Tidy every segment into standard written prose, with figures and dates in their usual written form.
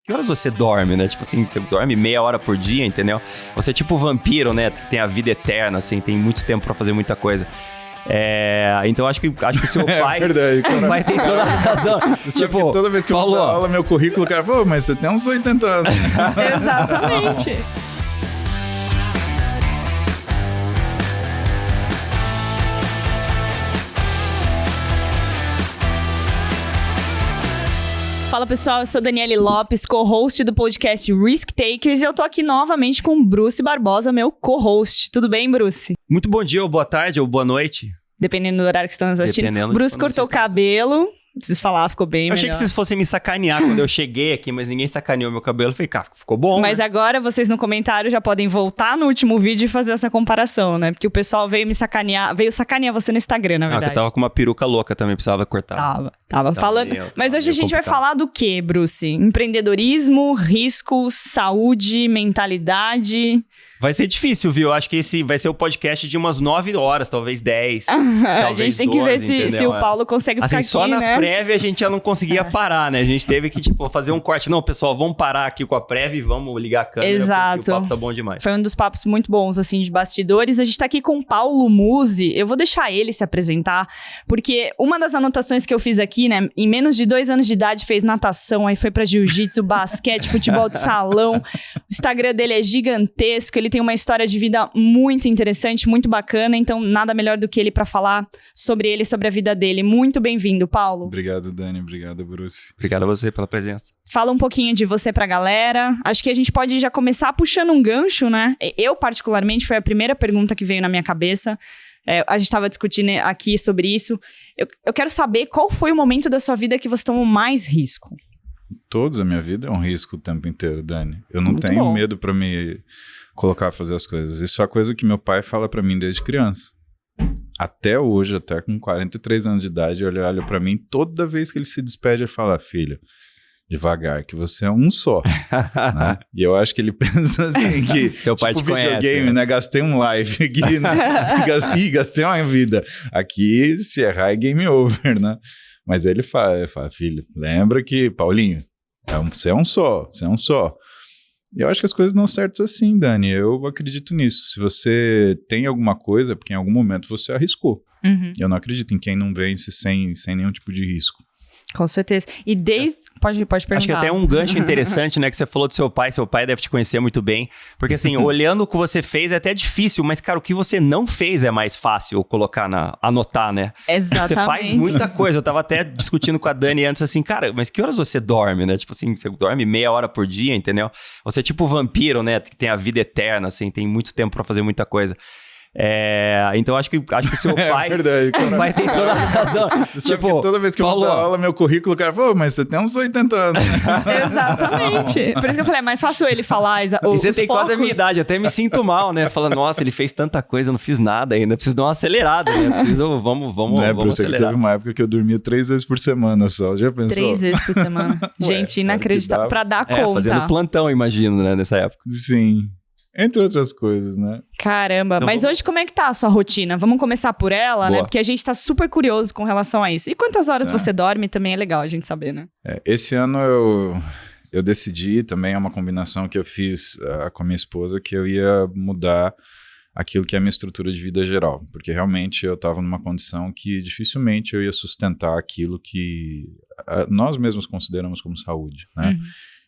que horas você dorme, né? Tipo assim, você dorme meia hora por dia, entendeu? Você é tipo vampiro, né? Que tem a vida eterna, assim, tem muito tempo pra fazer muita coisa. Então acho que o seu pai... É verdade, cara. O pai tem toda a razão. Tipo, toda vez que eu dou aula, meu currículo, o cara falou, mas você tem uns 80 anos. Exatamente. Fala pessoal, eu sou Daniele Lopes, co-host do podcast Risk Takers, e eu tô aqui novamente com Bruce Barbosa, meu co-host. Tudo bem, Bruce? Muito bom dia, ou boa tarde, ou boa noite. Dependendo do horário que estão nos assistindo. Bruce cortou o cabelo. Preciso falar, ficou bem melhor. Eu achei que vocês fossem me sacanear quando eu cheguei aqui, mas ninguém sacaneou meu cabelo. Eu falei, cara, ficou bom, Mas né? agora vocês no comentário já podem voltar no último vídeo e fazer essa comparação, né? Porque o pessoal veio me sacanear, veio sacanear você no Instagram, na verdade. Eu tava com uma peruca louca também, precisava cortar. Tava falando. Mas hoje a gente vai falar do quê, Bruce? Empreendedorismo, riscos, saúde, mentalidade... Vai ser difícil, viu? Acho que esse vai ser o podcast de umas 9 horas, talvez 10. A gente tem que ver se o Paulo consegue ficar assim, aqui, só na né? prévia a gente já não conseguia parar, né? A gente teve que, fazer um corte. Não, pessoal, vamos parar aqui com a prévia e vamos ligar a câmera. Exato. Porque o papo tá bom demais. Foi um dos papos muito bons, assim, de bastidores. A gente tá aqui com o Paulo Musi. Eu vou deixar ele se apresentar, porque uma das anotações que eu fiz aqui, né? Em menos de 2 anos de idade, fez natação, aí foi pra jiu-jitsu, basquete, futebol de salão. O Instagram dele é gigantesco, ele tem uma história de vida muito interessante, muito bacana, então nada melhor do que ele para falar sobre ele, sobre a vida dele. Muito bem-vindo, Paulo. Obrigado, Dani. Obrigado, Bruce. Obrigado a você pela presença. Fala um pouquinho de você pra galera. Acho que a gente pode já começar puxando um gancho, né? Eu, particularmente, foi a primeira pergunta que veio na minha cabeça. A gente estava discutindo aqui sobre isso. Eu quero saber qual foi o momento da sua vida que você tomou mais risco. Todos a minha vida é um risco o tempo inteiro, Dani. Eu não tenho medo para me colocar a fazer as coisas. Isso é a coisa que meu pai fala para mim desde criança. Até hoje, até com 43 anos de idade, ele olha para mim, toda vez que ele se despede, ele fala, filho, devagar, que você é um só. Né? E eu acho que ele pensa assim que, seu pai te videogame, conhece, né? Gastei um life aqui, né? gastei uma vida. Aqui, se errar, é game over, né? Mas ele fala, filho, lembra que, Paulinho, você é um só. E eu acho que as coisas dão certo assim, Dani. Eu acredito nisso. Se você tem alguma coisa, porque em algum momento você arriscou. Uhum. Eu não acredito em quem não vence sem nenhum tipo de risco. Com certeza. E desde... Pode perguntar. Acho que até um gancho interessante, né? Que você falou do seu pai deve te conhecer muito bem. Porque assim, olhando o que você fez é até difícil, mas cara, o que você não fez é mais fácil colocar anotar, né? Exatamente. Você faz muita coisa. Eu tava até discutindo com a Dani antes assim, cara, mas que horas você dorme, né? Tipo assim, você dorme meia hora por dia, entendeu? Você é tipo vampiro, né? Que tem a vida eterna, assim, tem muito tempo pra fazer muita coisa. Então acho que o seu pai... É verdade, cara. O pai tem toda a razão. Tipo, toda vez que eu dou aula, meu currículo, o cara falou, mas você tem uns 80 anos. Exatamente. Por isso que eu falei, é mais fácil ele falar e você tem quase a minha idade, até me sinto mal, né? Falando, nossa, ele fez tanta coisa, eu não fiz nada ainda, preciso dar uma acelerada, né? Vamos Bruce, acelerar. Teve uma época que eu dormia 3 vezes por semana só, já pensou? 3 vezes por semana. Gente, inacreditável, pra dar conta. Fazendo plantão, imagino, né, nessa época. Sim. Entre outras coisas, né? Caramba, então, mas hoje como é que tá a sua rotina? Vamos começar por ela, Boa. né? Porque a gente tá super curioso com relação a isso. E quantas horas você dorme também é legal a gente saber, né? Esse ano eu decidi, também é uma combinação que eu fiz com a minha esposa, que eu ia mudar aquilo que é a minha estrutura de vida geral. Porque realmente eu estava numa condição que dificilmente eu ia sustentar aquilo que nós mesmos consideramos como saúde, né? Uhum.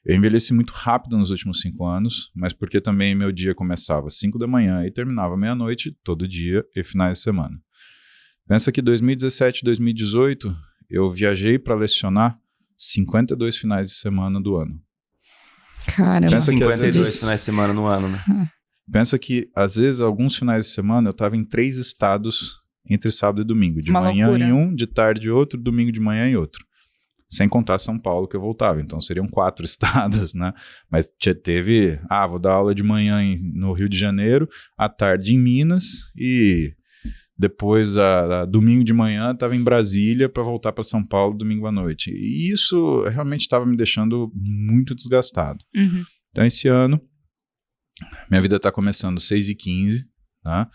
Eu envelheci muito rápido nos últimos 5 anos, mas porque também meu dia começava às 5 da manhã e terminava meia-noite, todo dia e finais de semana. Pensa que 2017 e 2018 eu viajei para lecionar 52 finais de semana do ano. Caramba. Pensa que 52 finais de semana no ano, né? Pensa que às vezes alguns finais de semana eu estava em 3 estados entre sábado e domingo. De manhã loucura. em um, de tarde em outro, domingo de manhã em outro. Sem contar São Paulo que eu voltava, então seriam 4 estados, né? Mas teve, vou dar aula de manhã no Rio de Janeiro, à tarde em Minas e depois, domingo de manhã, estava em Brasília para voltar para São Paulo domingo à noite. E isso realmente estava me deixando muito desgastado. Uhum. Então esse ano, minha vida está começando 6h15, né?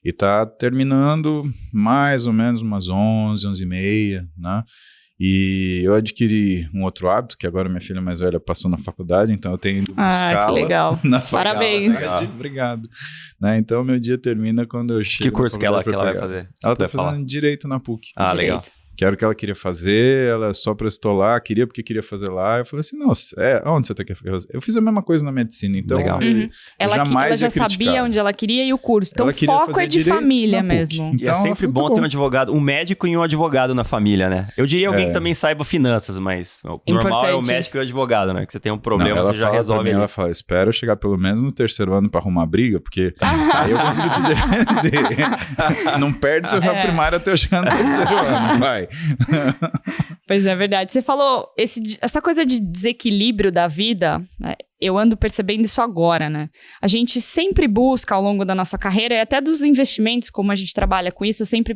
E está terminando mais ou menos umas 11, 11h30, né? E eu adquiri um outro hábito, que agora minha filha mais velha passou na faculdade, então eu tenho ido buscá-la que legal. na Parabéns. faculdade. Obrigado. Né? Então, meu dia termina quando eu chego. Que curso que ela vai fazer? Ela está fazendo Direito na PUC. Legal. Que era o que ela queria fazer, ela só prestou lá, queria porque queria fazer lá. Eu falei assim, não, onde você quer fazer? Eu fiz a mesma coisa na medicina, então legal. Ela já sabia onde ela queria e o curso. Então o foco é de família mesmo. Então, e é sempre bom ter um advogado, um médico e um advogado na família, né? Eu diria alguém que também saiba finanças, mas o normal é o médico e o advogado, né? Que você tem um problema, você já resolve. Ela fala, espera eu chegar pelo menos no 3º ano pra arrumar briga, porque aí eu consigo te defender. Não perde seu réu primário até eu chegar no 3º ano, vai. Pois é, verdade. Você falou, essa coisa de desequilíbrio da vida, né, eu ando percebendo isso agora, né? A gente sempre busca ao longo da nossa carreira, e até dos investimentos, como a gente trabalha com isso, eu sempre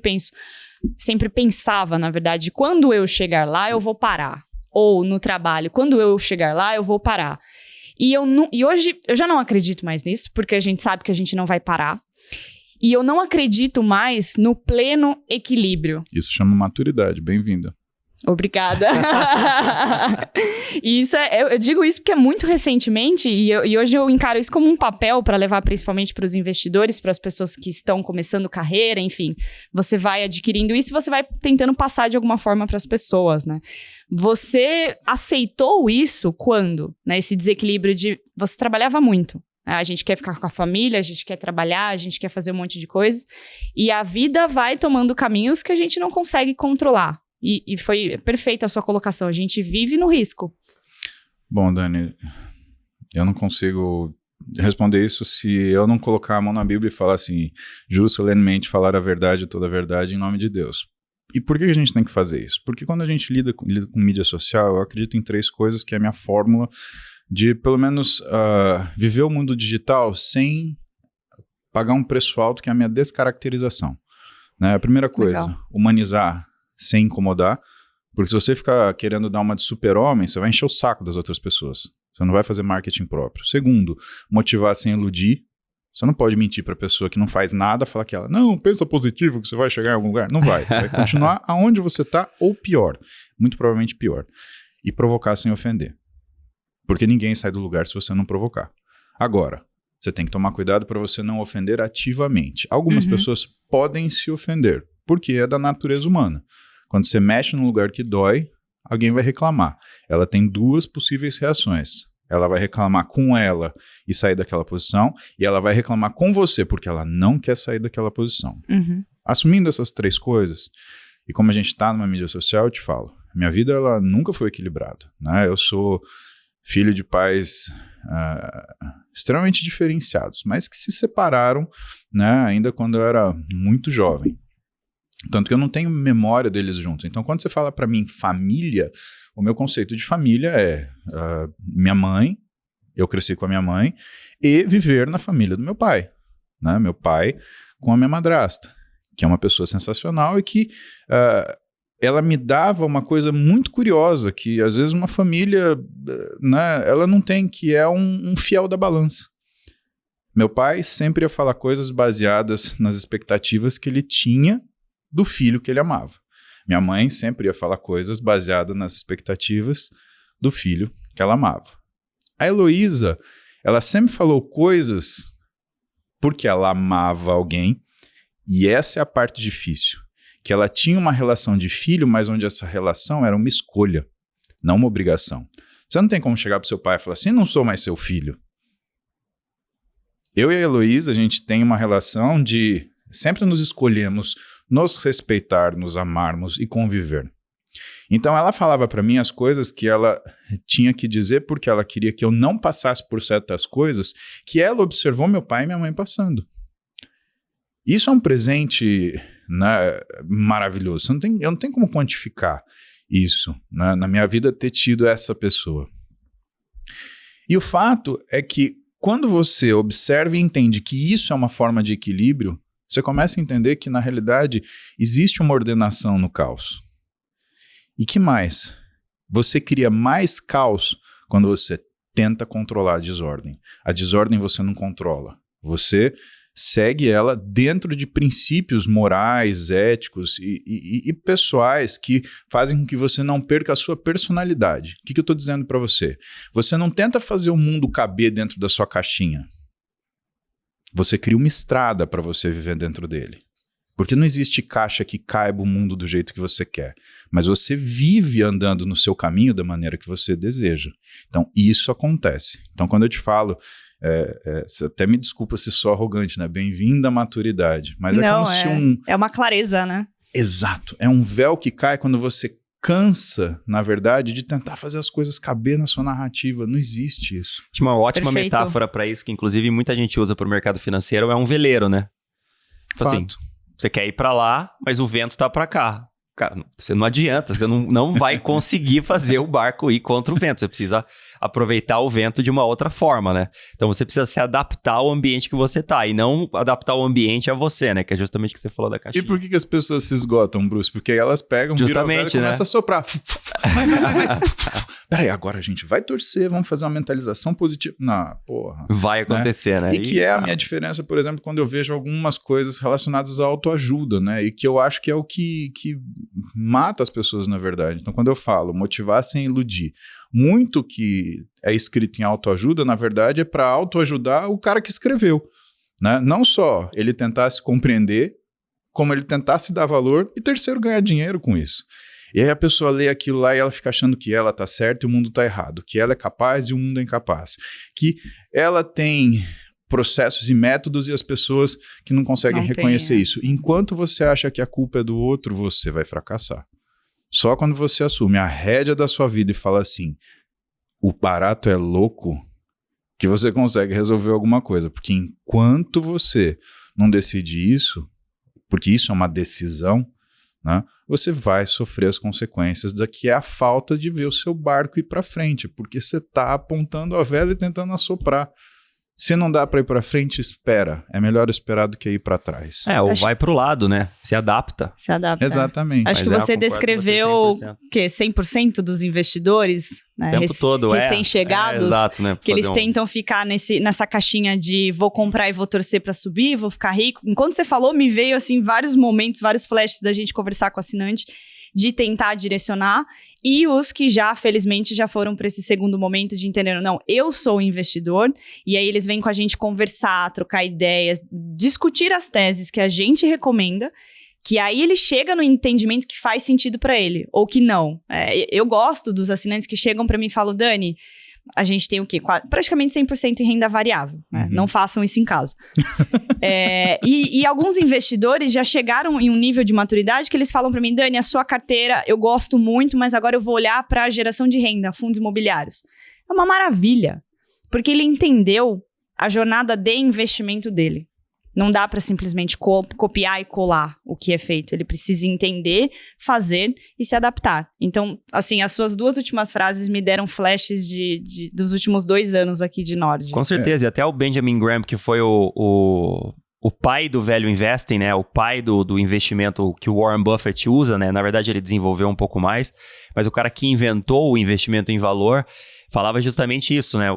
pensava, na verdade, quando eu chegar lá, eu vou parar. Ou no trabalho, quando eu chegar lá, eu vou parar. E hoje, eu já não acredito mais nisso, porque a gente sabe que a gente não vai parar. E eu não acredito mais no pleno equilíbrio. Isso chama maturidade. Bem-vinda. Obrigada. E eu digo isso porque é muito recentemente, e hoje eu encaro isso como um papel para levar principalmente para os investidores, para as pessoas que estão começando carreira, enfim. Você vai adquirindo isso e você vai tentando passar de alguma forma para as pessoas, né? Você aceitou isso quando? Né? Esse desequilíbrio de... Você trabalhava muito. A gente quer ficar com a família, a gente quer trabalhar, a gente quer fazer um monte de coisas. E a vida vai tomando caminhos que a gente não consegue controlar. E foi perfeita a sua colocação. A gente vive no risco. Bom, Dani, eu não consigo responder isso se eu não colocar a mão na Bíblia e falar assim, juro solenemente falar a verdade, toda a verdade em nome de Deus. E por que a gente tem que fazer isso? Porque quando a gente lida com mídia social, eu acredito em 3 coisas, que é a minha fórmula de, pelo menos, viver o mundo digital sem pagar um preço alto, que é a minha descaracterização. Né? A primeira coisa, legal. Humanizar sem incomodar, porque se você ficar querendo dar uma de super-homem, você vai encher o saco das outras pessoas. Você não vai fazer marketing próprio. Segundo, motivar sem iludir. Você não pode mentir para a pessoa que não faz nada, falar que ela, não, pensa positivo que você vai chegar em algum lugar. Não vai, você vai continuar aonde você está, ou pior, muito provavelmente pior. E provocar sem ofender. Porque ninguém sai do lugar se você não provocar. Agora, você tem que tomar cuidado para você não ofender ativamente. Algumas pessoas podem se ofender, porque é da natureza humana. Quando você mexe num lugar que dói, alguém vai reclamar. Ela tem 2 possíveis reações. Ela vai reclamar com ela e sair daquela posição, e ela vai reclamar com você, porque ela não quer sair daquela posição. Assumindo essas 3 coisas, e como a gente está numa mídia social, eu te falo, minha vida ela nunca foi equilibrada. Né? Eu sou filho de pais extremamente diferenciados, mas que se separaram, né, ainda quando eu era muito jovem. Tanto que eu não tenho memória deles juntos. Então, quando você fala para mim família, o meu conceito de família é minha mãe, eu cresci com a minha mãe, e viver na família do meu pai. Né? Meu pai com a minha madrasta, que é uma pessoa sensacional e que ela me dava uma coisa muito curiosa, que às vezes uma família, né, ela não tem, que é um fiel da balança. Meu pai sempre ia falar coisas baseadas nas expectativas que ele tinha do filho que ele amava. Minha mãe sempre ia falar coisas baseadas nas expectativas do filho que ela amava. A Heloísa, ela sempre falou coisas porque ela amava alguém, e essa é a parte difícil, que ela tinha uma relação de filho, mas onde essa relação era uma escolha, não uma obrigação. Você não tem como chegar pro seu pai e falar assim, não sou mais seu filho. Eu e a Heloísa, a gente tem uma relação de sempre nos escolhemos nos respeitar, nos amarmos e conviver. Então ela falava para mim as coisas que ela tinha que dizer porque ela queria que eu não passasse por certas coisas que ela observou meu pai e minha mãe passando. Isso é um presente, né, maravilhoso. Eu não tenho como quantificar isso, né, na minha vida ter tido essa pessoa. E o fato é que quando você observa e entende que isso é uma forma de equilíbrio, você começa a entender que, na realidade, existe uma ordenação no caos. E que mais? Você cria mais caos quando você tenta controlar a desordem. A desordem você não controla. Você segue ela dentro de princípios morais, éticos e pessoais que fazem com que você não perca a sua personalidade. O que eu estou dizendo para você? Você não tenta fazer o mundo caber dentro da sua caixinha. Você cria uma estrada para você viver dentro dele. Porque não existe caixa que caiba o mundo do jeito que você quer. Mas você vive andando no seu caminho da maneira que você deseja. Então, isso acontece. Então, quando eu te falo, você até me desculpa se sou arrogante, né? Bem-vindo à maturidade. Mas é como se é uma clareza, né? Exato. É um véu que cai quando você cansa, na verdade, de tentar fazer as coisas caber na sua narrativa. Não existe isso. Tinha uma ótima Perfeito. metáfora para isso, que inclusive muita gente usa para o mercado financeiro, é um veleiro, né? Tipo assim, você quer ir para lá, mas o vento tá para cá. Cara, você não adianta, você não vai conseguir fazer o barco ir contra o vento. Você precisa aproveitar o vento de uma outra forma, né? Então você precisa se adaptar ao ambiente que você tá e não adaptar o ambiente a você, né? Que é justamente o que você falou da caixinha. E por que as pessoas se esgotam, Bruce? Porque elas pegam, viram a vela e começam a soprar. Vai. Peraí, agora a gente vai torcer, vamos fazer uma mentalização positiva. Não, porra. Vai acontecer, né? E que é a minha diferença, por exemplo, quando eu vejo algumas coisas relacionadas à autoajuda, né? E que eu acho que é o que mata as pessoas, na verdade. Então, quando eu falo motivar sem iludir, muito que é escrito em autoajuda, na verdade, é para autoajudar o cara que escreveu, né? Não só ele tentar se compreender, como ele tentar se dar valor e terceiro, ganhar dinheiro com isso. E aí a pessoa lê aquilo lá e ela fica achando que ela tá certa e o mundo tá errado, que ela é capaz e o mundo é incapaz, que ela tem processos e métodos e as pessoas que não conseguem reconhecer isso. Enquanto você acha que a culpa é do outro, você vai fracassar. Só quando você assume a rédea da sua vida e fala assim, o barato é louco, que você consegue resolver alguma coisa. Porque enquanto você não decide isso, porque isso é uma decisão, né, você vai sofrer as consequências da que é a falta de ver o seu barco ir para frente, porque você está apontando a vela e tentando assoprar. Se não dá para ir para frente, espera. É melhor esperar do que ir para trás. Ou vai pro lado, né? Se adapta. Se adapta. Exatamente. Acho que você descreveu 100% dos investidores, né? O tempo todo, recém-chegados. Exato, né? Que eles tentam ficar nessa caixinha de vou comprar e vou torcer para subir, vou ficar rico. Enquanto você falou, me veio assim vários momentos, vários flashes da gente conversar com o assinante, de tentar direcionar, e os que já, felizmente, já foram para esse segundo momento de entender, não, eu sou um investidor, e aí eles vêm com a gente conversar, trocar ideias, discutir as teses que a gente recomenda, que aí ele chega no entendimento que faz sentido para ele, ou que não. Eu gosto dos assinantes que chegam para mim e falam, Dani, a gente tem o quê? Praticamente 100% em renda variável, né? Não façam isso em casa. E alguns investidores já chegaram em um nível de maturidade que eles falam para mim, Dani, a sua carteira eu gosto muito, mas agora eu vou olhar para a geração de renda, fundos imobiliários. É uma maravilha, porque ele entendeu a jornada de investimento dele. Não dá para simplesmente copiar e colar o que é feito. Ele precisa entender, fazer e se adaptar. Então, assim, as suas duas últimas frases me deram flashes dos últimos 2 anos aqui de Nord. Com certeza. E até o Benjamin Graham, que foi o pai do velho investing, né? O pai do investimento que o Warren Buffett usa, né? Na verdade, ele desenvolveu um pouco mais. Mas o cara que inventou o investimento em valor falava justamente isso, né?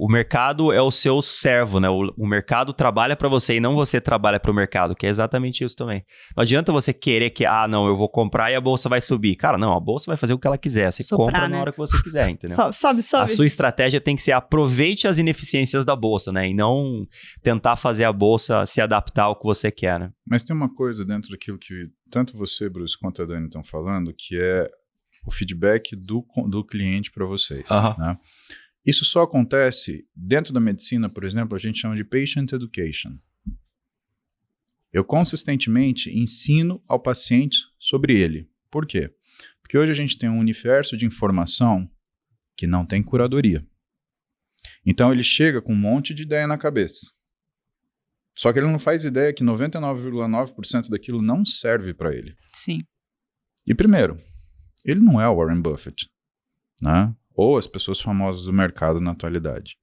O mercado é o seu servo, né? O mercado trabalha para você e não você trabalha para o mercado, que é exatamente isso também. Não adianta você querer que, não, eu vou comprar e a bolsa vai subir. Cara, não, a bolsa vai fazer o que ela quiser. Você compra na hora que você quiser, entendeu? Sobe. A sua estratégia tem que ser aproveite as ineficiências da bolsa, né? E não tentar fazer a bolsa se adaptar ao que você quer, né? Mas tem uma coisa dentro daquilo que tanto você, Bruce, quanto a Dani estão falando, que é o feedback do cliente para vocês. Né? Isso só acontece dentro da medicina, por exemplo, a gente chama de patient education. Eu consistentemente ensino ao paciente sobre ele. Por quê? Porque hoje a gente tem um universo de informação que não tem curadoria. Então ele chega com um monte de ideia na cabeça. Só que ele não faz ideia que 99,9% daquilo não serve para ele. Sim. E primeiro, ele não é o Warren Buffett, né? Ou as pessoas famosas do mercado na atualidade.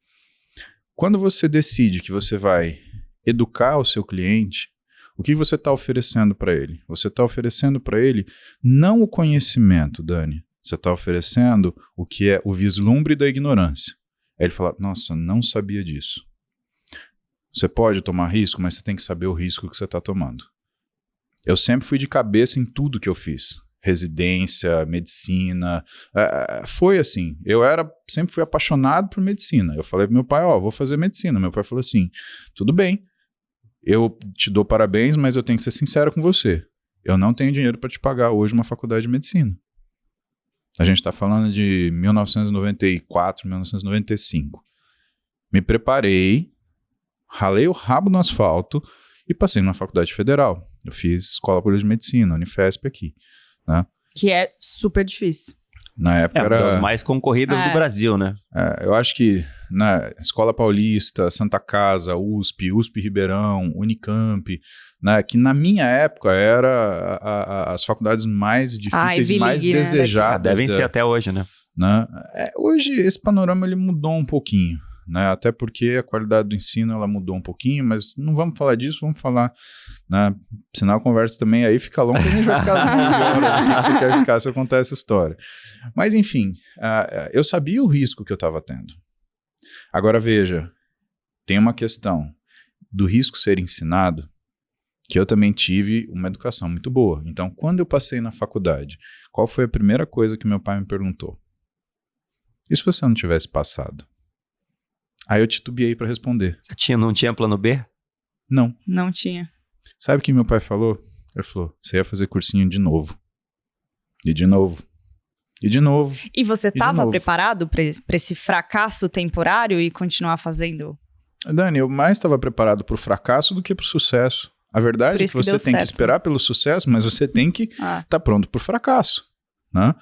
Quando você decide que você vai educar o seu cliente, o que você está oferecendo para ele? Você está oferecendo para ele não o conhecimento, Dani. Você está oferecendo o que é o vislumbre da ignorância. Aí ele fala, nossa, não sabia disso. Você pode tomar risco, mas você tem que saber o risco que você está tomando. Eu sempre fui de cabeça em tudo que eu fiz. Residência, medicina, foi assim. Sempre fui apaixonado por medicina. Eu falei pro meu pai, vou fazer medicina. Meu pai falou assim, tudo bem, eu te dou parabéns, mas eu tenho que ser sincero com você. Eu não tenho dinheiro para te pagar hoje uma faculdade de medicina. A gente está falando de 1994, 1995. Me preparei, ralei o rabo no asfalto e passei numa faculdade federal. Eu fiz Escola Pública de Medicina, Unifesp aqui. Né? Que é super difícil. Na época uma das mais concorridas do Brasil, né? Eu acho que na Escola Paulista, Santa Casa, USP Ribeirão, Unicamp, né, que na minha época era as faculdades mais difíceis e mais desejadas. Devem ser até hoje, né? Hoje esse panorama ele mudou um pouquinho. Né? Até porque a qualidade do ensino ela mudou um pouquinho, mas não vamos falar disso, vamos falar, né? Senão a conversa também aí fica longa, a gente vai ficar as 9 horas aqui que você quer ficar se eu contar essa história. Mas enfim, eu sabia o risco que eu estava tendo. Agora veja, tem uma questão do risco ser ensinado, que eu também tive uma educação muito boa. Então, quando eu passei na faculdade, qual foi a primeira coisa que meu pai me perguntou? E se você não tivesse passado? Aí eu titubeei para responder. Não tinha plano B? Não. Não tinha. Sabe o que meu pai falou? Ele falou, você ia fazer cursinho de novo. E de novo. E de novo. E você estava preparado para esse fracasso temporário e continuar fazendo? Dani, eu mais estava preparado para o fracasso do que para o sucesso. A verdade é que você tem que esperar pelo sucesso, mas você tem que estar pronto para o fracasso. Né?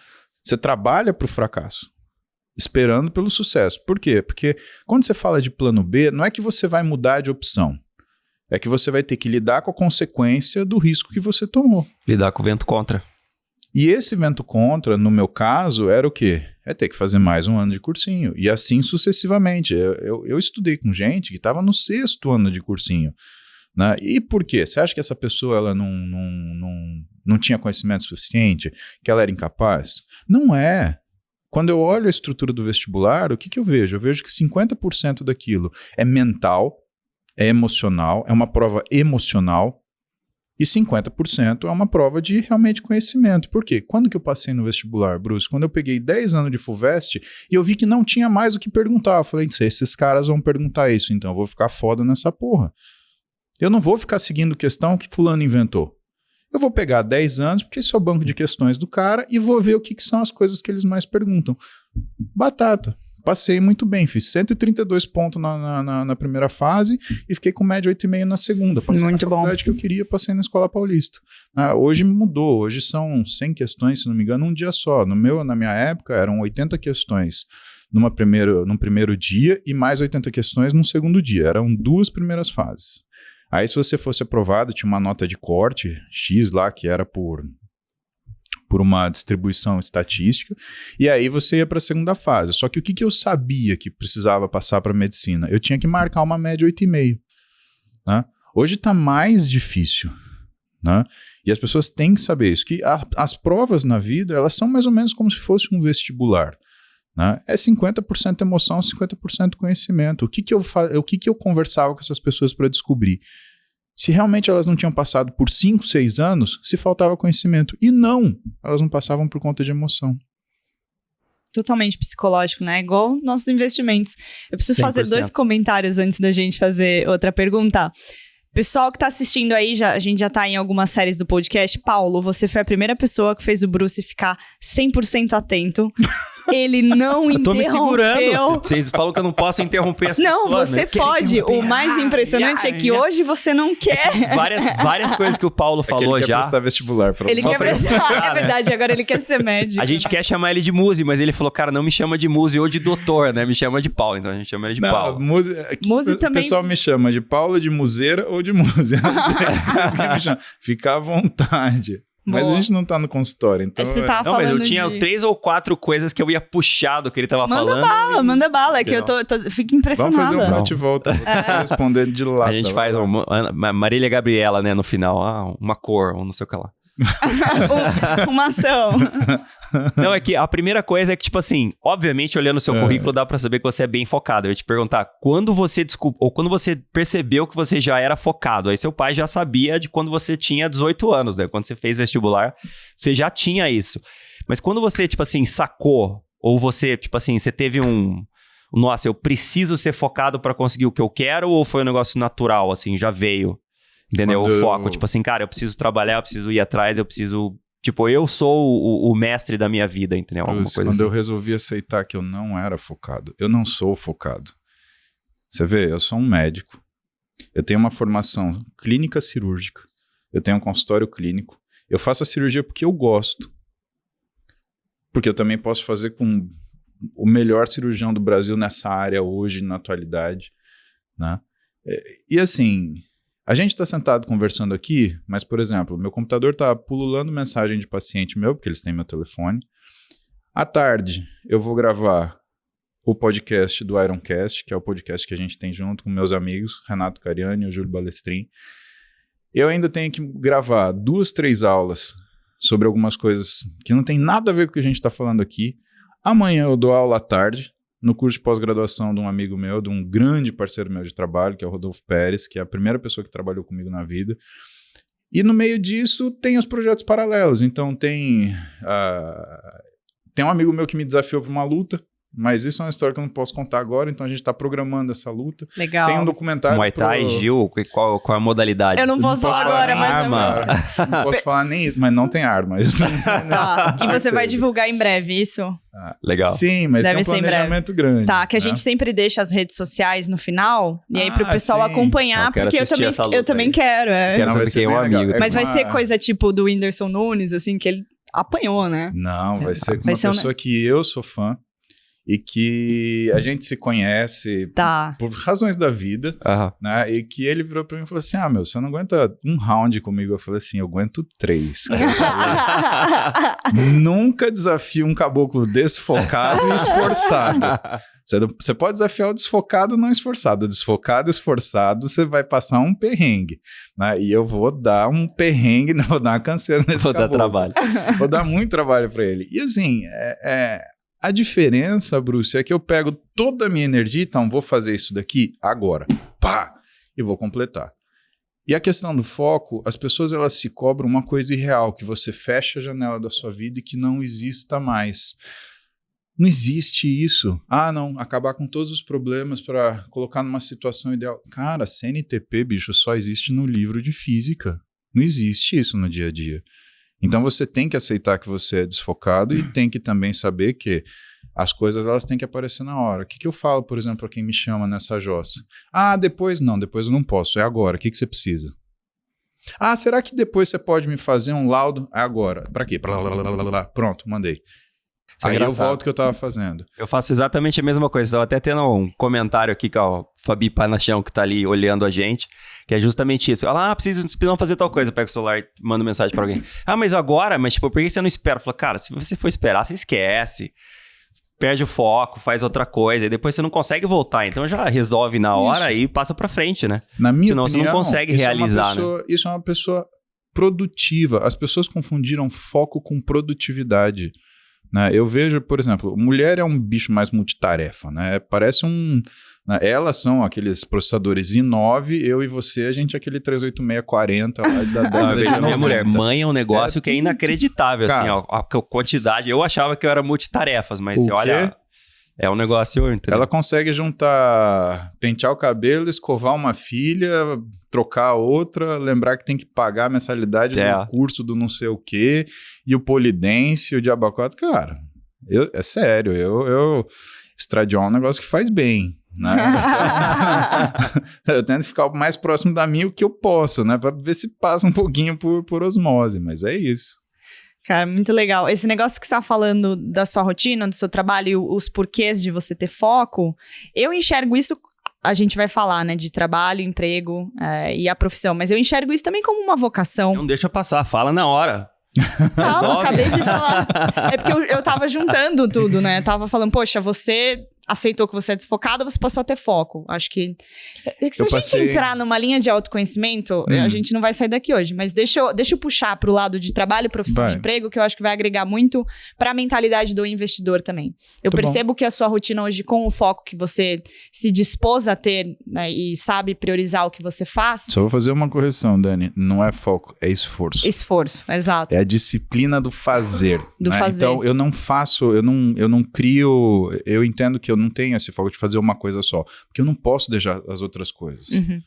Você trabalha para o fracasso. Esperando pelo sucesso. Por quê? Porque quando você fala de plano B, não é que você vai mudar de opção. É que você vai ter que lidar com a consequência do risco que você tomou. Lidar com o vento contra. E esse vento contra, no meu caso, era o quê? É ter que fazer mais um ano de cursinho. E assim sucessivamente. Eu estudei com gente que estava no 6º ano de cursinho. Né? E por quê? Você acha que essa pessoa ela não tinha conhecimento suficiente? Que ela era incapaz? Não é. Quando eu olho a estrutura do vestibular, o que eu vejo? Eu vejo que 50% daquilo é mental, é emocional, é uma prova emocional, e 50% é uma prova de realmente conhecimento. Por quê? Quando que eu passei no vestibular, Bruce? Quando eu peguei 10 anos de FUVEST e eu vi que não tinha mais o que perguntar. Eu falei, esses caras vão perguntar isso, então eu vou ficar foda nessa porra. Eu não vou ficar seguindo questão que fulano inventou. Eu vou pegar 10 anos, porque esse é o banco de questões do cara, e vou ver o que são as coisas que eles mais perguntam. Batata. Passei muito bem, fiz 132 pontos na primeira fase e fiquei com média 8,5 na segunda. Passei muito na faculdade que eu queria, passei na Escola Paulista. Hoje mudou, hoje são 100 questões, se não me engano, um dia só. Na minha época eram 80 questões num primeiro dia e mais 80 questões num segundo dia. Eram 2 primeiras fases. Aí, se você fosse aprovado, tinha uma nota de corte X lá, que era por uma distribuição estatística, e aí você ia para a segunda fase. Só que o que eu sabia que precisava passar para medicina? Eu tinha que marcar uma média 8,5. Né? Hoje está mais difícil. Né? E as pessoas têm que saber isso, que as provas na vida, elas são mais ou menos como se fosse um vestibular. Né? É 50% emoção, 50% conhecimento. O que eu conversava com essas pessoas para descobrir? Se realmente elas não tinham passado por 5, 6 anos, se faltava conhecimento. E não, elas não passavam por conta de emoção. Totalmente psicológico, né? Igual nossos investimentos. Eu preciso 100%. fazer 2 comentários antes da gente fazer outra pergunta. Pessoal que tá assistindo aí, a gente já tá em algumas séries do podcast. Paulo, você foi a primeira pessoa que fez o Bruce ficar 100% atento. Ele não interrompeu. Eu tô me segurando. Vocês falam que eu não posso interromper as pessoas. Não, você né? pode. O mais impressionante é que hoje você não quer. Várias coisas que o Paulo falou ele já. Quer prestar vestibular. Ele quer prestar, é verdade. Agora ele quer ser médico. A gente quer chamar ele de Muzi, mas ele falou, cara, não me chama de Muzi ou de doutor, né? Me chama de Paulo. Então a gente chama ele de Paulo. Muzi também. O pessoal me chama de Paulo, de Muzeira ou de Muzi. Fica à vontade. Mas a gente não tá no consultório, então... Você tava mas eu tinha de... 3 ou 4 coisas que eu ia puxar do que ele tava falando. Manda bala, é que eu fico impressionada. Vamos fazer um bate-volta, vou responder de lá. A gente faz uma Marília Gabriela, né, no final. Uma cor, ou não sei o que lá. Uma ação. Não, é que a primeira coisa é que, tipo assim, obviamente, olhando o seu currículo, dá pra saber que você é bem focado. Eu ia te perguntar, quando você percebeu que você já era focado? Aí seu pai já sabia de quando você tinha 18 anos, né? Quando você fez vestibular, você já tinha isso. Mas quando você, tipo assim, sacou, ou você, tipo assim, você teve nossa, eu preciso ser focado pra conseguir o que eu quero, ou foi um negócio natural, assim, já veio? Entendeu? O foco, tipo assim, cara, eu preciso trabalhar, eu preciso ir atrás, eu preciso... Tipo, eu sou o mestre da minha vida, entendeu? Alguma coisa quando assim. eu resolvi aceitar que eu não era focado, eu não sou focado. Você vê, eu sou um médico. Eu tenho uma formação clínica cirúrgica. Eu tenho um consultório clínico. Eu faço a cirurgia porque eu gosto. Porque eu também posso fazer com o melhor cirurgião do Brasil nessa área hoje, na atualidade, né? E assim... A gente está sentado conversando aqui, mas, por exemplo, meu computador está pululando mensagem de paciente meu, porque eles têm meu telefone. À tarde, eu vou gravar o podcast do Ironcast, que é o podcast que a gente tem junto com meus amigos, Renato Cariani e o Júlio Balestrin. Eu ainda tenho que gravar 2, 3 aulas sobre algumas coisas que não tem nada a ver com o que a gente está falando aqui. Amanhã eu dou aula à tarde, no curso de pós-graduação de um amigo meu, de um grande parceiro meu de trabalho, que é o Rodolfo Pérez, que é a primeira pessoa que trabalhou comigo na vida. E no meio disso tem os projetos paralelos. Então tem um amigo meu que me desafiou para uma luta, mas isso é uma história que eu não posso contar agora, então a gente está programando essa luta. Legal. Tem um documentário... Muay Thai, Gil, qual é a modalidade? Eu não posso falar agora, mas... Não posso falar nem isso, mas não tem arma. Tá. E você vai divulgar em breve isso? Legal. Sim, mas deve tem um planejamento grande. Tá, que a né? gente sempre deixa as redes sociais no final, e aí pro pessoal acompanhar, porque eu também quero. Quero saber quem é o amigo. Mas vai ser coisa tipo do Whindersson Nunes, assim, que ele apanhou, né? Não, vai ser com uma pessoa que eu sou fã. E que a gente se conhece por razões da vida, né? E que ele virou pra mim e falou assim, você não aguenta um round comigo? Eu falei assim, eu aguento 3. Nunca desafio um caboclo desfocado e esforçado. Você pode desafiar o desfocado não esforçado. O desfocado e esforçado, você vai passar um perrengue, né? E eu vou dar um perrengue, não vou dar uma canseira nesse caboclo. Vou dar trabalho. Vou dar muito trabalho pra ele. E assim, a diferença, Bruce, é que eu pego toda a minha energia, então vou fazer isso daqui agora, e vou completar. E a questão do foco, as pessoas elas se cobram uma coisa irreal, que você fecha a janela da sua vida e que não exista mais. Não existe isso. Não, acabar com todos os problemas para colocar numa situação ideal. Cara, CNTP, bicho, só existe no livro de física. Não existe isso no dia a dia. Então você tem que aceitar que você é desfocado e tem que também saber que as coisas elas têm que aparecer na hora. O que eu falo, por exemplo, para quem me chama nessa jossa? Depois eu não posso, é agora. O que você precisa? Será que depois você pode me fazer um laudo? É agora. Para quê? Pronto, mandei. Aí eu volto o que eu tava fazendo. Eu faço exatamente a mesma coisa. Estava até tendo um comentário aqui com o Fabi Panachão, que tá ali olhando a gente, que é justamente isso. Ela, preciso fazer tal coisa. Eu pego o celular e mando mensagem pra alguém. Mas agora? Mas tipo, por que você não espera? Eu falo, cara, se você for esperar, você esquece. Perde o foco, faz outra coisa. E depois você não consegue voltar. Então já resolve na hora e passa pra frente, né? Na minha Senão opinião, você não consegue realizar, né? Isso é uma pessoa produtiva. As pessoas confundiram foco com produtividade. Né? Eu vejo, por exemplo, mulher é um bicho mais multitarefa, né? Parece né? Elas são aqueles processadores i9, eu e você, a gente é aquele 38640 lá da década de 90. Minha mulher, mãe é um negócio que é inacreditável, cara, assim, a quantidade. Eu achava que eu era multitarefas, mas você olha, é um negócio, entendeu? Ela consegue pentear o cabelo, escovar uma filha, trocar a outra, lembrar que tem que pagar a mensalidade do curso do não sei o quê, e o polidense, o diabo 4. Cara, é sério, eu estradiol é um negócio que faz bem, né? Eu tento ficar o mais próximo da minha o que eu posso, né? Pra ver se passa um pouquinho por osmose, mas é isso. Cara, muito legal. Esse negócio que você tá falando da sua rotina, do seu trabalho, os porquês de você ter foco, eu enxergo isso, a gente vai falar, né, de trabalho, emprego e a profissão, mas eu enxergo isso também como uma vocação. Não deixa passar, fala na hora. Calma, acabei de falar. É porque eu tava juntando tudo, né? Tava falando, poxa, você aceitou que você é desfocado, você passou a ter foco. Acho que se Eu a gente passei- entrar numa linha de autoconhecimento, a gente não vai sair daqui hoje. Mas deixa eu puxar pro lado de trabalho, profissão Vai. e emprego, que eu acho que vai agregar muito pra mentalidade do investidor também. Eu Tá bom. percebo que a sua rotina hoje, com o foco que você se dispôs a ter, né, e sabe priorizar o que você faz, Só vou fazer uma correção, Dani. Não é foco, é esforço. esforço, exato. É a disciplina do fazer. Do né? fazer. Então, eu não faço, eu não crio... Eu entendo que eu não tenho esse foco de fazer uma coisa só. Porque eu não posso deixar as outras coisas. Uhum.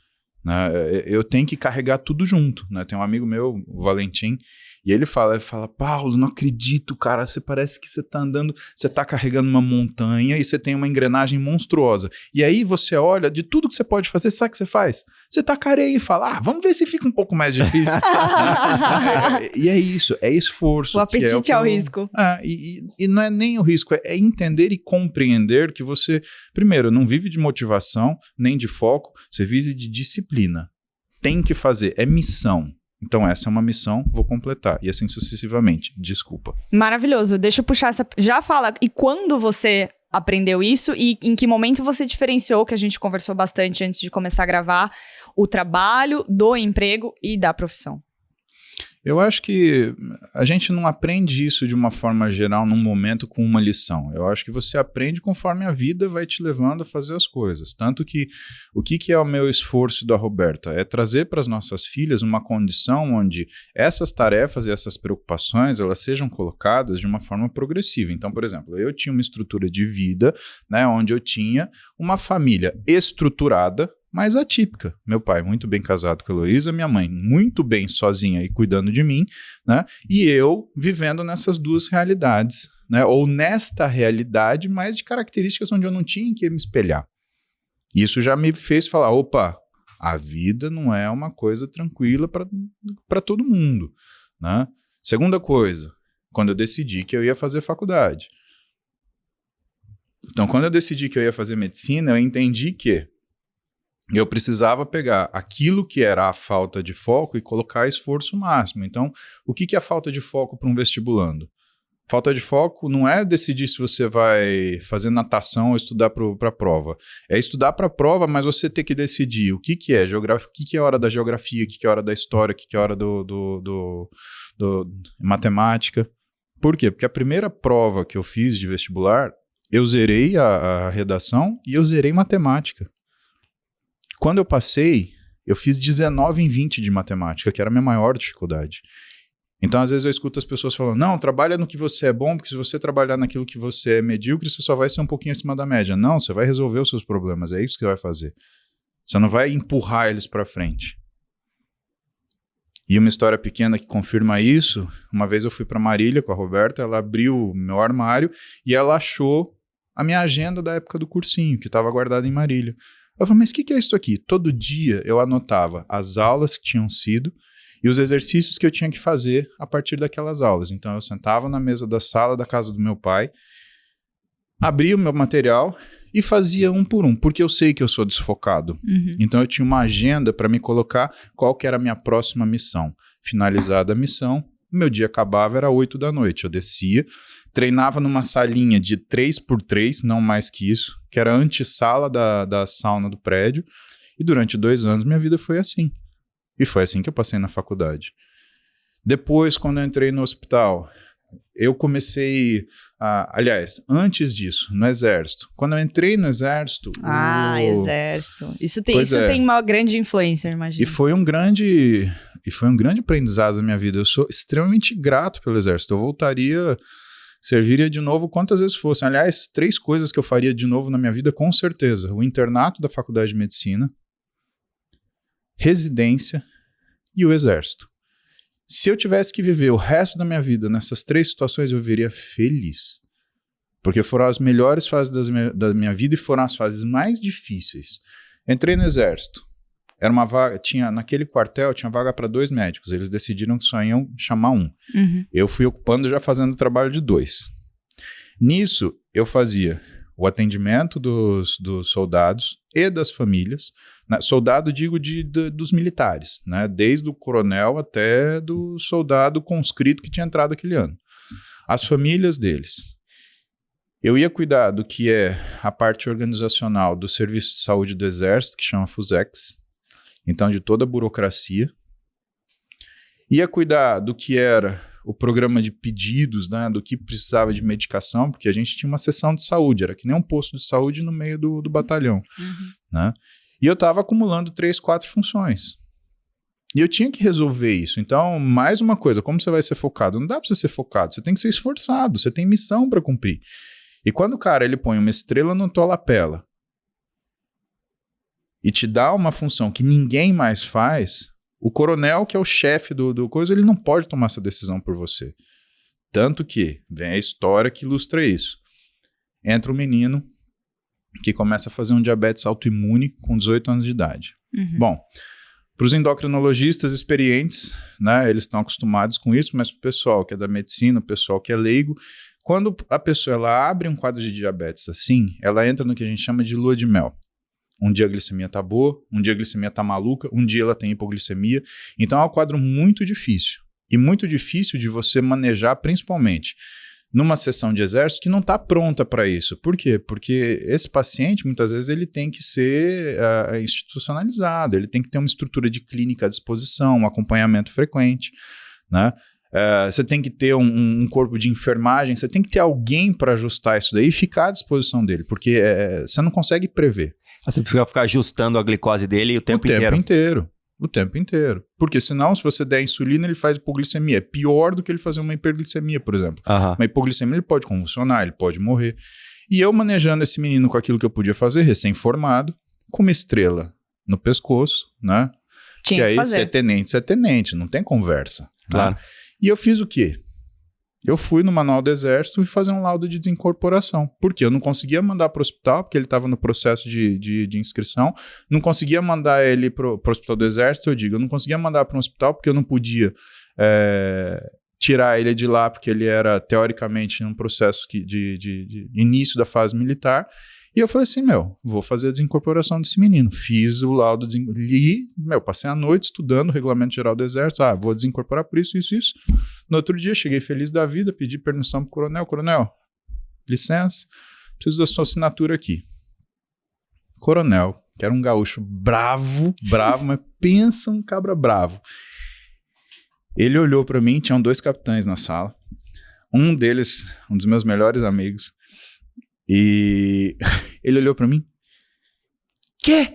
Né? Eu tenho que carregar tudo junto. Né? Tem um amigo meu, o Valentim, e ele fala, Paulo, não acredito, cara, você parece que você tá andando, você tá carregando uma montanha e você tem uma engrenagem monstruosa. E aí você olha, de tudo que você pode fazer, sabe o que você faz? Você taca areia e fala, vamos ver se fica um pouco mais difícil. E é isso, é esforço. O apetite que ao eu- risco. E não é nem o risco, é entender e compreender que você, primeiro, não vive de motivação, nem de foco, você vive de disciplina. Tem que fazer, é missão. Então essa é uma missão, vou completar. E assim sucessivamente. Desculpa. Maravilhoso. Deixa eu puxar essa. Já fala. E quando você aprendeu isso e em que momento você diferenciou, que a gente conversou bastante antes de começar a gravar, o trabalho, do emprego e da profissão? Eu acho que a gente não aprende isso de uma forma geral num momento com uma lição. Eu acho que você aprende conforme a vida vai te levando a fazer as coisas. Tanto que o que é o meu esforço da Roberta? É trazer para as nossas filhas uma condição onde essas tarefas e essas preocupações elas sejam colocadas de uma forma progressiva. Então, por exemplo, eu tinha uma estrutura de vida, né, onde eu tinha uma família estruturada, mas atípica. Meu pai muito bem casado com a Heloísa, minha mãe muito bem sozinha e cuidando de mim, né? E eu vivendo nessas duas realidades, né? Ou nesta realidade, mas de características onde eu não tinha em que me espelhar. Isso já me fez falar, opa, a vida não é uma coisa tranquila para todo mundo, né? Segunda coisa, quando eu decidi que eu ia fazer faculdade. Então, quando eu decidi que eu ia fazer medicina, eu entendi que eu precisava pegar aquilo que era a falta de foco e colocar esforço máximo. Então, o que é a falta de foco para um vestibulando? Falta de foco não é decidir se você vai fazer natação ou estudar para a prova. É estudar para a prova, mas você ter que decidir o que é geografia, o que é hora da geografia, o que é hora da história, o que é hora do matemática. Por quê? Porque a primeira prova que eu fiz de vestibular, eu zerei a redação e eu zerei matemática. Quando eu passei, eu fiz 19 em 20 de matemática, que era a minha maior dificuldade. Então, às vezes eu escuto as pessoas falando, não, trabalha no que você é bom, porque se você trabalhar naquilo que você é medíocre, você só vai ser um pouquinho acima da média. Não, você vai resolver os seus problemas, é isso que você vai fazer. Você não vai empurrar eles para frente. E uma história pequena que confirma isso, uma vez eu fui para Marília com a Roberta, ela abriu o meu armário e ela achou a minha agenda da época do cursinho, que estava guardada em Marília. Eu falei, mas o que é isso aqui? Todo dia eu anotava as aulas que tinham sido e os exercícios que eu tinha que fazer a partir daquelas aulas. Então eu sentava na mesa da sala da casa do meu pai, abria o meu material e fazia um por um, porque eu sei que eu sou desfocado. Uhum. Então eu tinha uma agenda para me colocar qual que era a minha próxima missão. Finalizada a missão, meu dia acabava, era 8 da noite. Eu descia, treinava numa salinha de 3x3, não mais que isso, que era a antessala da sauna do prédio, e durante 2 anos minha vida foi assim. E foi assim que eu passei na faculdade. Depois, quando eu entrei no hospital, eu comecei aliás, antes disso, no exército. Quando eu entrei no exército... Exército. Isso Pois é. tem uma grande influência, eu E imagino. foi um grande aprendizado na minha vida. Eu sou extremamente grato pelo exército. Eu voltaria, serviria de novo quantas vezes fossem. Aliás, 3 coisas que eu faria de novo na minha vida, com certeza. O internato da faculdade de medicina, residência e o exército. Se eu tivesse que viver o resto da minha vida nessas 3 situações, eu viveria feliz. Porque foram as melhores fases da minha vida e foram as fases mais difíceis. Entrei no exército. Era uma vaga, naquele quartel tinha vaga para 2 médicos. Eles decidiram que só iam chamar um. Uhum. Eu fui ocupando, já fazendo o trabalho de 2. Nisso, eu fazia o atendimento dos soldados e das famílias. Soldado, digo, dos militares, né? Desde o coronel até do soldado conscrito que tinha entrado aquele ano. As famílias deles. Eu ia cuidar do que é a parte organizacional do Serviço de Saúde do Exército, que chama FUSEX, então de toda a burocracia. Ia cuidar do que era o programa de pedidos, né, do que precisava de medicação, porque a gente tinha uma seção de saúde, era que nem um posto de saúde no meio do batalhão. Né? E eu estava acumulando 3, 4 funções. E eu tinha que resolver isso. Então, mais uma coisa, como você vai ser focado? Não dá para você ser focado, você tem que ser esforçado, você tem missão para cumprir. E quando o cara ele põe uma estrela no tua lapela e te dá uma função que ninguém mais faz, o coronel, que é o chefe do coisa, ele não pode tomar essa decisão por você. Tanto que vem a história que ilustra isso. Entra um menino que começa a fazer um diabetes autoimune com 18 anos de idade. Bom, para os endocrinologistas experientes, né, eles estão acostumados com isso, mas para o pessoal que é da medicina, o pessoal que é leigo, quando a pessoa ela abre um quadro de diabetes assim, ela entra no que a gente chama de lua de mel. Um dia a glicemia está boa, um dia a glicemia está maluca, um dia ela tem hipoglicemia. Então é um quadro muito difícil. E muito difícil de você manejar, principalmente numa sessão de exército que não está pronta para isso. Por quê? Porque esse paciente, muitas vezes, ele tem que ser institucionalizado, ele tem que ter uma estrutura de clínica à disposição, um acompanhamento frequente, né? Você tem que ter um corpo de enfermagem, você tem que ter alguém para ajustar isso daí e ficar à disposição dele, porque você não consegue prever. Você precisa ficar ajustando a glicose dele o tempo O tempo inteiro. Porque senão, se você der insulina, ele faz hipoglicemia. É pior do que ele fazer uma hiperglicemia, por exemplo. Uma hipoglicemia, ele pode convulsionar, ele pode morrer. E eu manejando esse menino com aquilo que eu podia fazer, recém-formado, com uma estrela no pescoço, né? Tinha que aí, fazer. se é tenente, não tem conversa. Claro. Né? E eu fiz o quê? Eu fui no manual do exército e fazer um laudo de desincorporação. Por quê? Eu não conseguia mandar para o hospital, porque ele estava no processo de inscrição. Não conseguia mandar ele para o hospital do exército, eu não conseguia mandar para um hospital, porque eu não podia tirar ele de lá, porque ele era, teoricamente, num processo de início da fase militar. E eu falei assim, vou fazer a desincorporação desse menino. Fiz o laudo, li, passei a noite estudando o Regulamento Geral do Exército. Vou desincorporar por isso, isso, isso. No outro dia, cheguei feliz da vida, pedi permissão pro coronel. Coronel, licença, preciso da sua assinatura aqui. Coronel, que era um gaúcho bravo, mas pensa um cabra bravo. Ele olhou para mim, tinham 2 capitães na sala. Um deles, um dos meus melhores amigos, e ele olhou pra mim. Que?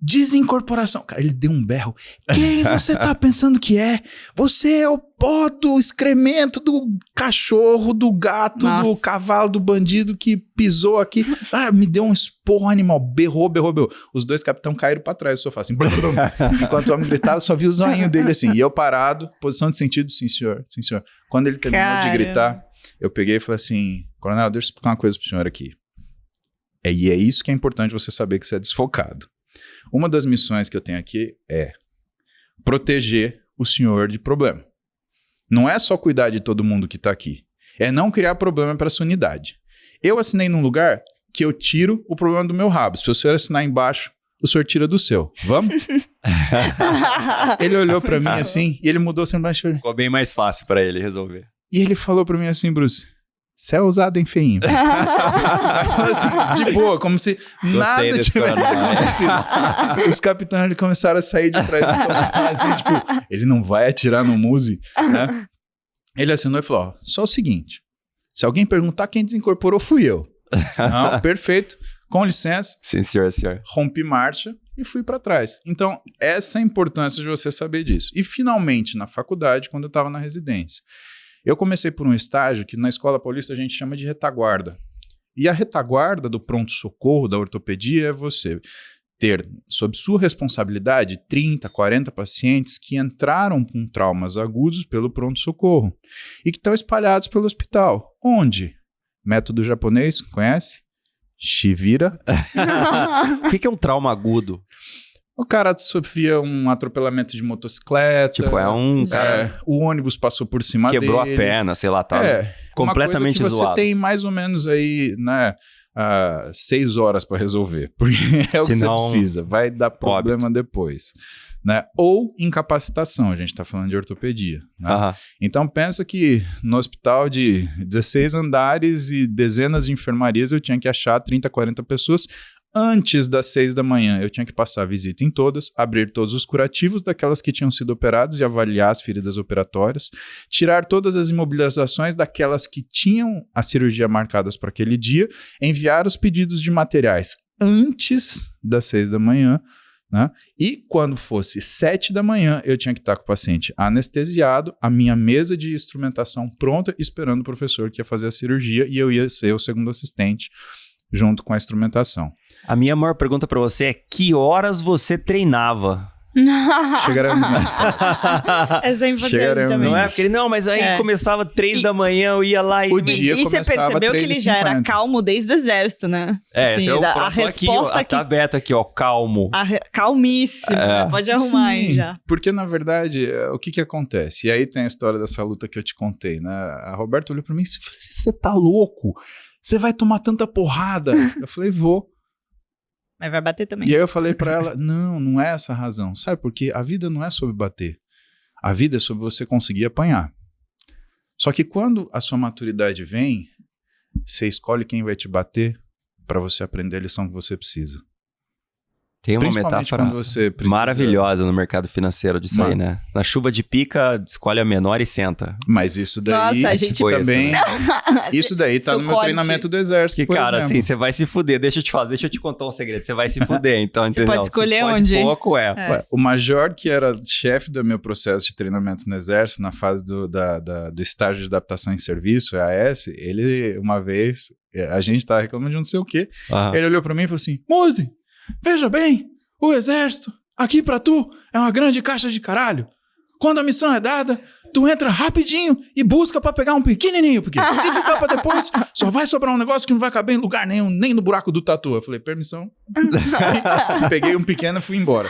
Desincorporação. Cara, ele deu um berro. Quem você tá pensando que é? Você é o pó do excremento do cachorro, do gato, do cavalo, do bandido que pisou aqui. Me deu um esporro animal. Berrou. Os 2 capitães caíram pra trás do sofá, assim. Enquanto o homem gritava, só vi o zoinho dele assim. E eu parado, posição de sentido, sim senhor, sim senhor. Quando ele terminou de gritar, eu peguei e falei assim, coronel, deixa eu explicar uma coisa pro senhor aqui. E é isso que é importante você saber que você é desfocado. Uma das missões que eu tenho aqui é proteger o senhor de problema. Não é só cuidar de todo mundo que tá aqui. É não criar problema para essa unidade. Eu assinei num lugar que eu tiro o problema do meu rabo. Se o senhor assinar embaixo, o senhor tira do seu. Vamos? Ele olhou para mim assim e ele mudou assim embaixo. Ficou bem mais fácil para ele resolver. E ele falou pra mim assim, Bruce, você é ousado, hein, feinho? Assim, de boa, como se nada tivesse acontecido. Os capitães ali começaram a sair de trás do sofá, assim, tipo, ele não vai atirar no Muzi, né? Ele assinou e falou, só o seguinte, se alguém perguntar quem desincorporou, fui eu. Não, perfeito, com licença. Sim, senhor. Rompi marcha e fui pra trás. Então, essa é a importância de você saber disso. E, finalmente, na faculdade, quando eu tava na residência, eu comecei por um estágio que na Escola Paulista a gente chama de retaguarda. E a retaguarda do pronto-socorro, da ortopedia, é você ter, sob sua responsabilidade, 30, 40 pacientes que entraram com traumas agudos pelo pronto-socorro e que estão espalhados pelo hospital. Onde? Método japonês, conhece? Shivira. O que é um trauma agudo? O cara sofria um atropelamento de motocicleta. Tipo, o ônibus passou por cima dele. Quebrou a perna, sei lá, tá completamente uma coisa que zoado. Você tem mais ou menos aí, né, 6 horas para resolver. Porque é o que você precisa. Vai dar problema depois. né? Ou incapacitação, a gente está falando de ortopedia, né? Aham. Então pensa que no hospital de 16 andares e dezenas de enfermarias eu tinha que achar 30, 40 pessoas. Antes das 6 da manhã, eu tinha que passar a visita em todas, abrir todos os curativos daquelas que tinham sido operadas e avaliar as feridas operatórias, tirar todas as imobilizações daquelas que tinham a cirurgia marcadas para aquele dia, enviar os pedidos de materiais antes das 6 da manhã, né? E quando fosse 7 da manhã, eu tinha que estar com o paciente anestesiado, a minha mesa de instrumentação pronta, esperando o professor que ia fazer a cirurgia e eu ia ser o segundo assistente junto com a instrumentação. A minha maior pergunta pra você é: que horas você treinava? Chegaremos nessa parte. Essa é importante Chegaremos. também. Não é? Porque não, mas aí começava 3 da manhã, eu ia lá e... O dia E você começava percebeu que ele já era 3h50. calmo desde o exército, né? É, esse é o a próprio resposta aqui, ó, tá aberto aqui, ó, calmo. Calmíssimo, né? Pode arrumar aí Sim, já. porque na verdade, o que acontece? E aí tem a história dessa luta que eu te contei, né? A Roberta olhou pra mim e disse: você tá louco? Você vai tomar tanta porrada? Eu falei: vou. Mas vai bater também. E aí eu falei pra ela: não é essa a razão. Sabe por quê? A vida não é sobre bater. A vida é sobre você conseguir apanhar. Só que quando a sua maturidade vem, você escolhe quem vai te bater pra você aprender a lição que você precisa. Tem uma Principalmente metáfora quando você precisa... maravilhosa no mercado financeiro disso aí, né? Na chuva de pica, escolhe a menor e senta. Mas isso daí Nossa, a gente... também... Isso daí tá Seu no meu corte. treinamento do exército, Que, por cara, exemplo. assim, você vai se fuder. Deixa eu te contar um segredo. Você vai se fuder, então, entendeu? pode escolher se onde. pouco, Ué, o major, que era chefe do meu processo de treinamento no exército, na fase do estágio de adaptação em serviço, EAS, ele, uma vez, a gente tava reclamando de não sei o quê, Aham. ele olhou pra mim e falou assim: Muzi, veja bem, o exército, aqui pra tu, é uma grande caixa de caralho. Quando a missão é dada, tu entra rapidinho e busca pra pegar um pequenininho, porque se ficar pra depois, só vai sobrar um negócio que não vai caber em lugar nenhum, nem no buraco do tatu. Eu falei: permissão. Peguei um pequeno e fui embora.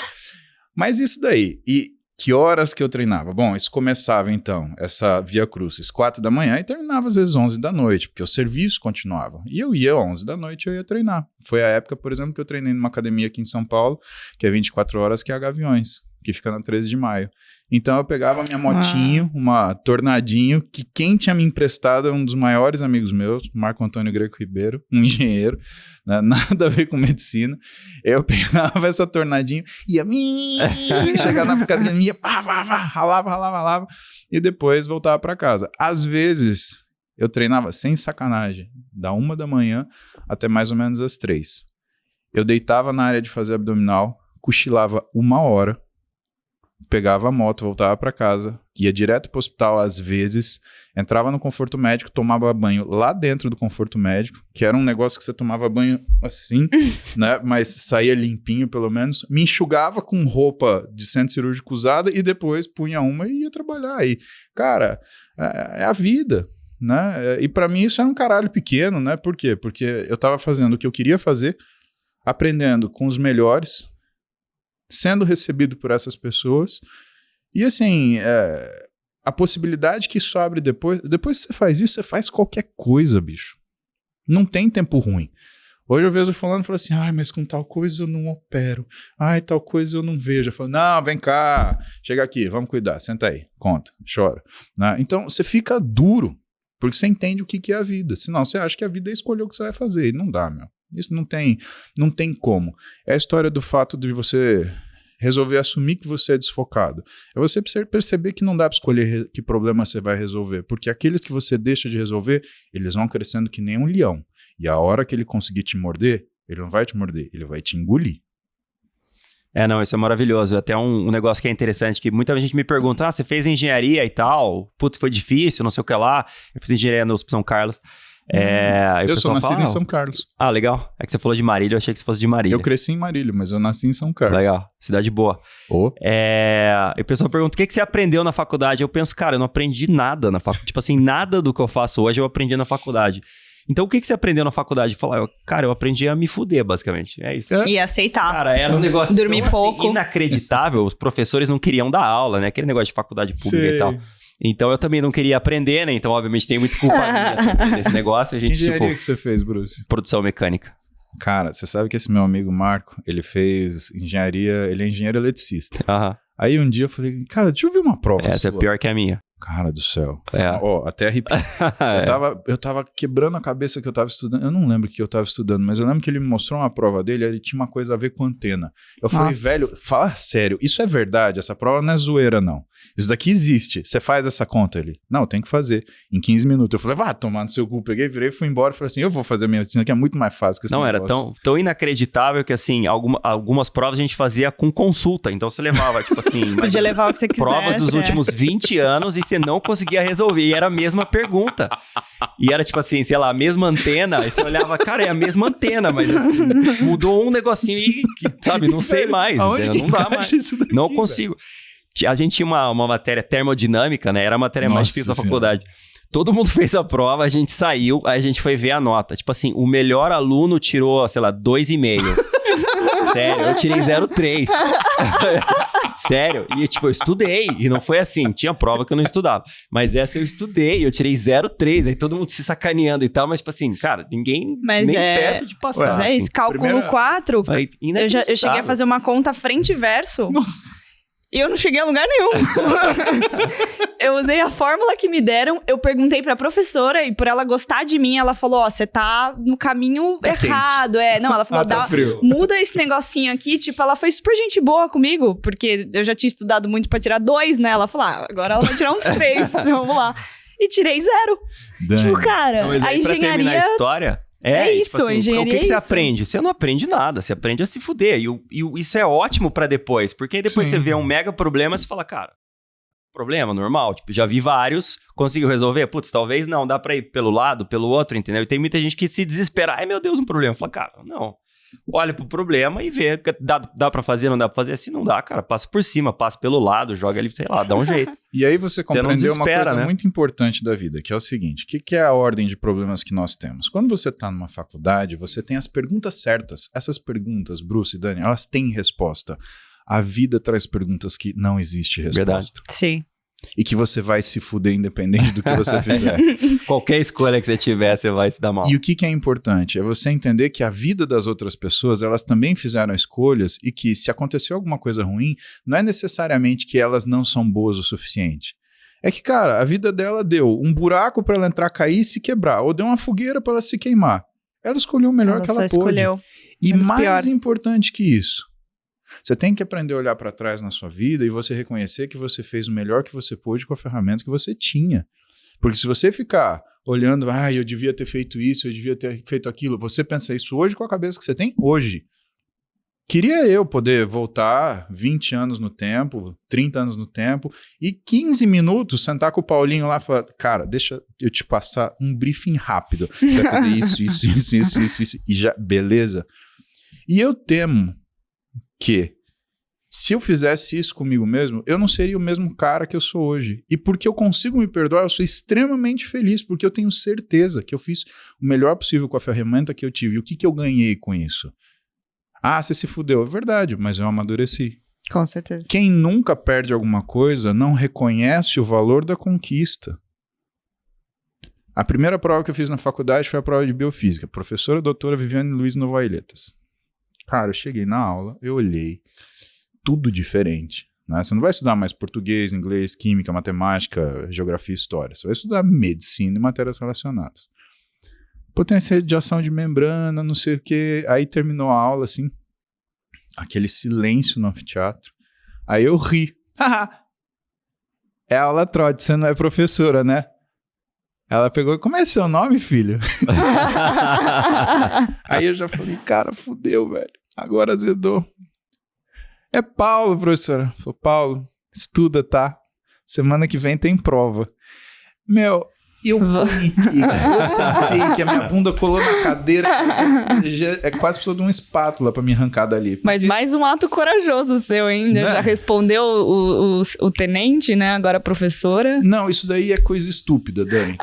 Mas isso daí, e que horas que eu treinava? Bom, isso começava então, essa Via Crucis, 4 da manhã e terminava às vezes 11 da noite, porque o serviço continuava. E eu ia 11 da noite, eu ia treinar. Foi a época, por exemplo, que eu treinei numa academia aqui em São Paulo, que é 24 horas, que é a Gaviões, que fica na 13 de maio. Então eu pegava minha motinho, uma Tornadinho, que quem tinha me emprestado é um dos maiores amigos meus, Marco Antônio Greco Ribeiro, um engenheiro, né, nada a ver com medicina. Eu pegava essa Tornadinho, ia chegava na academia, ralava, e depois voltava para casa. Às vezes eu treinava sem sacanagem, da 1 da manhã até mais ou menos as 3. Eu deitava na área de fazer abdominal, cochilava 1 hora, pegava a moto, voltava para casa, ia direto pro hospital às vezes, entrava no conforto médico, tomava banho lá dentro do conforto médico, que era um negócio que você tomava banho assim, né, mas saía limpinho pelo menos, me enxugava com roupa de centro cirúrgico usada e depois punha uma e ia trabalhar. E, cara, é a vida, né, e para mim isso era um caralho pequeno, né, por quê? Porque eu tava fazendo o que eu queria fazer, aprendendo com os melhores, sendo recebido por essas pessoas, e assim, a possibilidade que isso abre depois que você faz isso, você faz qualquer coisa, bicho. Não tem tempo ruim. Hoje eu vejo fulano e falo assim: ai, mas com tal coisa eu não opero, ai, tal coisa eu não vejo. Eu falo: não, vem cá, chega aqui, vamos cuidar, senta aí, conta, chora, né? Então você fica duro, porque você entende o que é a vida, senão você acha que a vida é escolher o que você vai fazer, e não dá, meu. Isso não tem como. É a história do fato de você resolver assumir que você é desfocado. É você perceber que não dá para escolher que problema você vai resolver, porque aqueles que você deixa de resolver, eles vão crescendo que nem um leão. E a hora que ele conseguir te morder, ele não vai te morder, ele vai te engolir. Não, isso é maravilhoso. Até um negócio que é interessante, que muita gente me pergunta: você fez engenharia e tal? Putz, foi difícil, não sei o que lá. Eu fiz engenharia no São Carlos. Eu sou nascido em São Carlos. Ah, legal. É que você falou de Marília, eu achei que você fosse de Marília. Eu cresci em Marília, mas eu nasci em São Carlos. Legal, cidade boa. E o pessoal pergunta: o que você aprendeu na faculdade? Eu penso, cara, eu não aprendi nada na faculdade. Tipo assim, nada do que eu faço hoje eu aprendi na faculdade. Então, o que você aprendeu na faculdade? Falar, cara, eu aprendi a me fuder, basicamente. É isso. E aceitar. Cara, era um negócio dormir pouco. Assim, inacreditável. Os professores não queriam dar aula, né? Aquele negócio de faculdade pública e tal. Então, eu também não queria aprender, né? Então, obviamente, tem muito culpa minha nesse negócio. A gente, que engenharia que você fez, Bruce? Produção mecânica. Cara, você sabe que esse meu amigo Marco, ele fez engenharia, ele é engenheiro eletricista. Aham. Aí um dia eu falei, cara, deixa eu ver uma prova Essa é sua. pior que a minha. Cara do céu. É. Ó, até arrepiei. Eu tava quebrando a cabeça que eu tava estudando. Eu não lembro o que eu tava estudando, mas eu lembro que ele me mostrou uma prova dele, ele tinha uma coisa a ver com antena. Eu falei, Nossa. velho, fala sério, isso é verdade? Essa prova não é zoeira, não. Isso daqui existe. Você faz essa conta? Ele, não, tem que fazer. Em 15 minutos. Eu falei, vá tomar no seu cu. Peguei, virei, fui embora e falei assim, eu vou fazer a minha medicina, que é muito mais fácil que esse Não, era negócio. tão inacreditável que, assim, algumas provas a gente fazia com consulta. Então, você levava, tipo assim... Você podia levar o que você quisesse. Provas dos últimos 20 anos e você não conseguia resolver. E era a mesma pergunta. E era tipo assim, sei lá, a mesma antena. E você olhava, cara, é a mesma antena, mas assim, mudou um negocinho e, sabe, não sei mais. Aonde Entendeu? Não dá encaixa mais. isso daqui, Não velho? consigo. A gente tinha uma matéria termodinâmica, né? Era a matéria mais Nossa difícil da Senhora. faculdade. Todo mundo fez a prova, a gente saiu, aí a gente foi ver a nota. Tipo assim, o melhor aluno tirou, sei lá, 2,5. Sério, eu tirei 0,3. Sério, e tipo, eu estudei, e não foi assim, tinha prova que eu não estudava, mas essa eu estudei, eu tirei 0,3, aí todo mundo se sacaneando e tal, mas tipo assim, cara, ninguém Mas nem é- perto de passar. Mas é isso, cálculo Primeira- 4. Foi Eu cheguei a inacreditável. fazer uma conta frente e verso. Nossa. E eu não cheguei a lugar nenhum. Eu usei a fórmula que me deram, eu perguntei pra professora e por ela gostar de mim, ela falou, ó, você tá no caminho errado. Não, ela falou, Tá frio. muda esse negocinho aqui. Tipo, ela foi super gente boa comigo, porque eu já tinha estudado muito pra tirar 2, né? Ela falou, agora ela vai tirar uns 3, vamos lá. E tirei 0. Dani. Tipo, cara, Não, mas a aí, pra terminar a engenharia... história... É isso, tipo assim, engenharia o que, é que você isso. aprende? Você não aprende nada, você aprende a se fuder. Isso é ótimo pra depois, porque aí depois Sim. você vê um mega problema e você fala, cara, problema normal, tipo, já vi vários, conseguiu resolver? Putz, talvez não, dá pra ir pelo lado, pelo outro, entendeu? E tem muita gente que se desespera, ai meu Deus, um problema. Fala, cara, não. Olha pro problema e vê, dá pra fazer, não dá pra fazer? Se não dá, cara, passa por cima, passa pelo lado, joga ali, sei lá, dá um jeito. E aí você não compreendeu uma desespera, coisa né? muito importante da vida, que é o seguinte, o que é a ordem de problemas que nós temos? Quando você está numa faculdade, você tem as perguntas certas. Essas perguntas, Bruce e Dani, elas têm resposta. A vida traz perguntas que não existe resposta. Verdade. Sim. E que você vai se fuder independente do que você fizer. Qualquer escolha que você tiver, você vai se dar mal. E o que é importante? É você entender que a vida das outras pessoas, elas também fizeram escolhas e que se aconteceu alguma coisa ruim, não é necessariamente que elas não são boas o suficiente. É que, cara, a vida dela deu um buraco pra ela entrar, cair e se quebrar, ou deu uma fogueira pra ela se queimar. Ela escolheu o melhor Ela que ela só pôde. escolheu. E menos mais pior. importante que isso, você tem que aprender a olhar para trás na sua vida e você reconhecer que você fez o melhor que você pôde com a ferramenta que você tinha. Porque se você ficar olhando, eu devia ter feito isso, eu devia ter feito aquilo, você pensa isso hoje com a cabeça que você tem hoje. Queria eu poder voltar 20 anos no tempo, 30 anos no tempo, e 15 minutos sentar com o Paulinho lá e falar, cara, deixa eu te passar um briefing rápido. Você vai fazer isso, e já, beleza? E eu temo que se eu fizesse isso comigo mesmo, eu não seria o mesmo cara que eu sou hoje. E porque eu consigo me perdoar, eu sou extremamente feliz, porque eu tenho certeza que eu fiz o melhor possível com a ferramenta que eu tive. E o que eu ganhei com isso? Você se fudeu. É verdade, mas eu amadureci. Com certeza. Quem nunca perde alguma coisa não reconhece o valor da conquista. A primeira prova que eu fiz na faculdade foi a prova de biofísica. Professora doutora Viviane Luiz Novailhetas. Cara, eu cheguei na aula, eu olhei, tudo diferente. Né? Você não vai estudar mais português, inglês, química, matemática, geografia e história. Você vai estudar medicina e matérias relacionadas. Potência de ação de membrana, não sei o quê. Aí terminou a aula, assim, aquele silêncio no anfiteatro. Aí eu ri. É aula trote, você não é professora, né? Ela pegou, como é seu nome, filho? Aí eu já falei, cara, fudeu, velho. Agora azedou. É Paulo, professora. Falei, Paulo, estuda, tá? Semana que vem tem prova. Meu, eu paniquei, cara. Eu sentei que a minha bunda colou na cadeira. É quase precisou de uma espátula pra me arrancar dali. Mas Porque- mais um ato corajoso seu ainda. Né? Já respondeu o tenente, né? Agora a professora. Não, isso daí é coisa estúpida, Dani.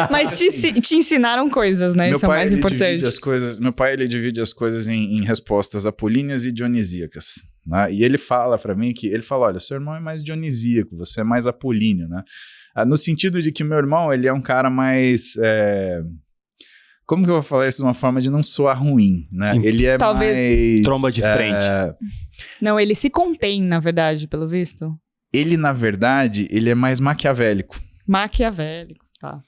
Mas te ensinaram coisas, né? Isso é o mais ele importante. divide as coisas, meu pai ele divide as coisas em respostas apolíneas e dionisíacas. Né? E ele fala pra mim que, ele fala, olha, seu irmão é mais dionisíaco, você é mais apolíneo, né? No sentido de que meu irmão, ele é um cara mais... Como que eu vou falar isso de uma forma de não soar ruim, né? Ele é Talvez mais... tromba de frente. Não, ele se contém, na verdade, pelo visto. Ele, na verdade, ele é mais maquiavélico. Maquiavélico, tá.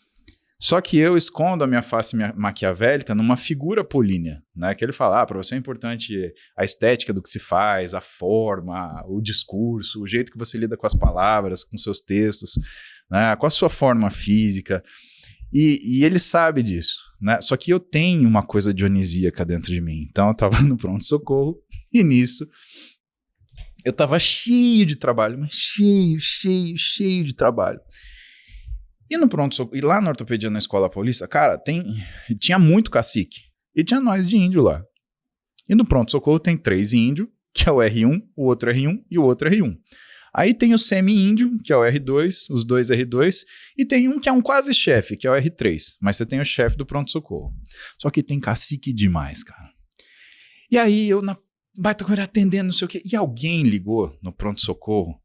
Só que eu escondo a minha face maquiavélica numa figura apolínea, né? Que ele fala, para você é importante a estética do que se faz, a forma, o discurso, o jeito que você lida com as palavras, com seus textos, né? Com a sua forma física. E ele sabe disso, né? Só que eu tenho uma coisa dionisíaca dentro de mim. Então eu tava no pronto-socorro e nisso eu tava cheio de trabalho, mas cheio de trabalho. E no pronto-socorro, e lá na ortopedia na Escola Paulista, cara, tinha muito cacique. E tinha nós de índio lá. E no pronto-socorro tem 3 índios, que é o R1, o outro R1 e o outro R1. Aí tem o semi-índio, que é o R2, os 2 R2, e tem um que é um quase chefe, que é o R3. Mas você tem o chefe do pronto-socorro. Só que tem cacique demais, cara. E aí eu na baita corrida atendendo, não sei o quê. E alguém ligou no pronto-socorro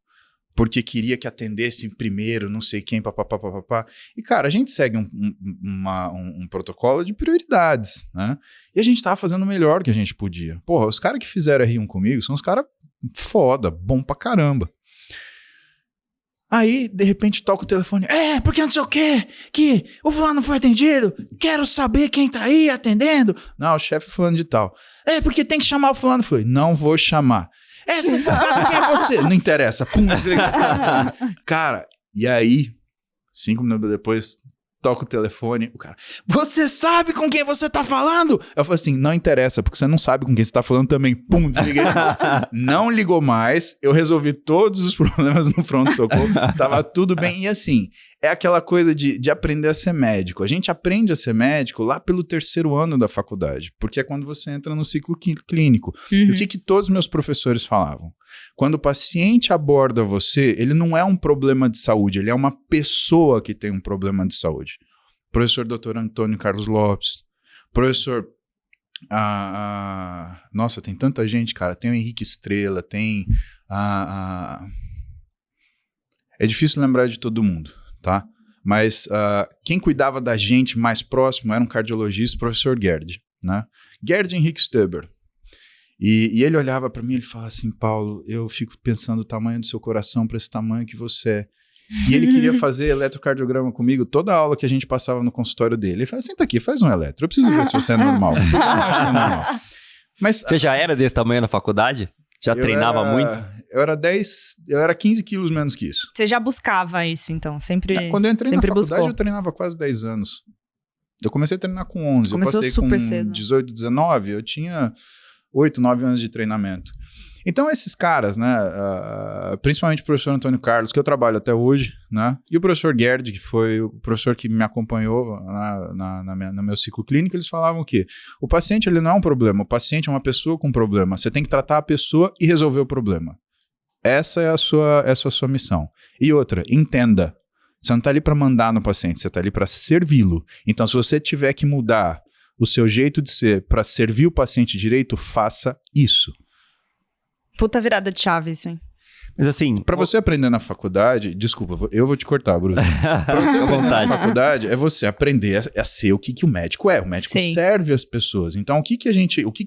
porque queria que atendesse primeiro, não sei quem, papapá. E, cara, a gente segue um protocolo de prioridades, né? E a gente tava fazendo o melhor que a gente podia. Porra, os caras que fizeram R1 comigo são os caras foda, bom pra caramba. Aí, de repente, toca o telefone. Porque não sei o quê, que o fulano não foi atendido, quero saber quem tá aí atendendo. Não, o chefe fulano de tal. Porque tem que chamar o fulano. Falei, não vou chamar. Você fala quem é você? Não interessa. Pum, cara, e aí, 5 minutos depois, toca o telefone, o cara, você sabe com quem você tá falando? Eu falei assim, não interessa, porque você não sabe com quem você tá falando também. Pum, desliguei. Não ligou mais, eu resolvi todos os problemas no pronto-socorro, tava tudo bem. E assim, é aquela coisa de aprender a ser médico. A gente aprende a ser médico lá pelo 3º ano da faculdade, porque é quando você entra no ciclo clínico. Uhum. E o que todos os meus professores falavam? Quando o paciente aborda você, ele não é um problema de saúde, ele é uma pessoa que tem um problema de saúde. Professor Dr. Antônio Carlos Lopes, professor... nossa, tem tanta gente, cara. Tem o Henrique Estrela, tem... É difícil lembrar de todo mundo, tá? Mas quem cuidava da gente mais próximo era um cardiologista, o professor Gerd, né? Gerd Henrique Stuber. E ele olhava para mim e ele falava assim, Paulo, eu fico pensando o tamanho do seu coração para esse tamanho que você é. E ele queria fazer eletrocardiograma comigo toda a aula que a gente passava no consultório dele. Ele falava, senta aqui, faz um eletro. Eu preciso ver se você é normal. Eu não acho que você é normal. Mas, você já era desse tamanho na faculdade? Já treinava muito? Eu era 15 quilos menos que isso. Você já buscava isso, então? Sempre Quando eu entrei na faculdade, buscou. eu treinava quase 10 anos. Eu comecei a treinar com 11. Começou eu passei super com cedo. 18, 19, eu tinha 8, 9 anos de treinamento. Então, esses caras, né, principalmente o professor Antônio Carlos, que eu trabalho até hoje, né, e o professor Gerd, que foi o professor que me acompanhou no meu ciclo clínico, eles falavam que o paciente ele não é um problema, o paciente é uma pessoa com problema, você tem que tratar a pessoa e resolver o problema. Essa é a sua missão. E outra, entenda, você não está ali para mandar no paciente, você está ali para servi-lo. Então, se você tiver que mudar o seu jeito de ser para servir o paciente direito, faça isso. Puta virada de chave isso, hein? Mas assim... Pra você aprender na faculdade... Desculpa, eu vou te cortar, Bruno. Pra você aprender na faculdade, é você aprender a ser o que o médico é. O médico serve as pessoas. Então, o que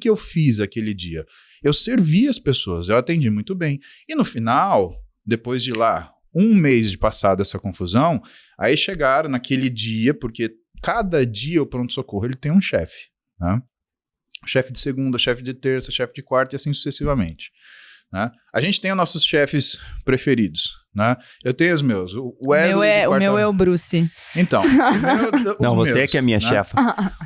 eu fiz aquele dia? Eu servi as pessoas, eu atendi muito bem. E no final, depois de lá, 1 mês de passar dessa confusão, aí chegaram naquele dia, porque cada dia o pronto-socorro ele tem um chefe, né? Chefe de segunda, chefe de terça, chefe de quarta e assim sucessivamente. Né? A gente tem os nossos chefes preferidos, né? Eu tenho os meus. O meu é o Bruce. Então, não, você é que é minha chefa.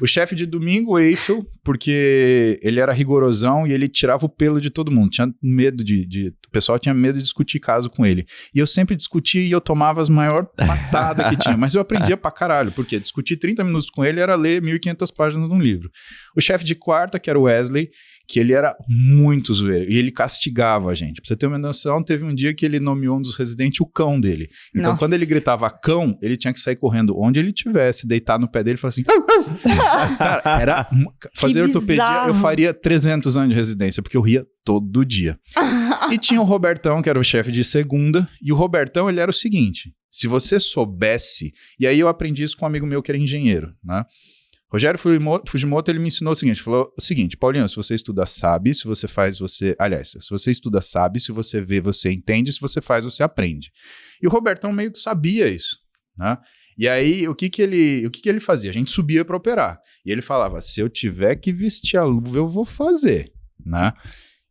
O chefe de domingo, o Eiffel, porque ele era rigorosão e ele tirava o pelo de todo mundo. Tinha medo o pessoal tinha medo de discutir caso com ele. E eu sempre discutia e eu tomava as maiores patadas que tinha. Mas eu aprendia pra caralho, porque discutir 30 minutos com ele era ler 1.500 páginas de um livro. O chefe de quarta, que era o Wesley, que ele era muito zoeiro, e ele castigava a gente. Pra você ter uma noção, teve um dia que ele nomeou um dos residentes o cão dele. Então, quando ele gritava cão, ele tinha que sair correndo onde ele tivesse, deitar no pé dele e falar assim... Cara, fazer ortopedia, eu faria 300 anos de residência, porque eu ria todo dia. E tinha o Robertão, que era o chefe de segunda, e o Robertão, ele era o seguinte, se você soubesse... E aí eu aprendi isso com um amigo meu que era engenheiro, né? Rogério Fujimoto, ele me ensinou o seguinte, falou o seguinte, Paulinho, se você estuda, sabe, se você faz, você... Aliás, se você estuda, sabe, se você vê, você entende, se você faz, você aprende. E o Robertão meio que sabia isso, né? E aí, o que ele fazia? A gente subia para operar. E ele falava, se eu tiver que vestir a luva, eu vou fazer, né?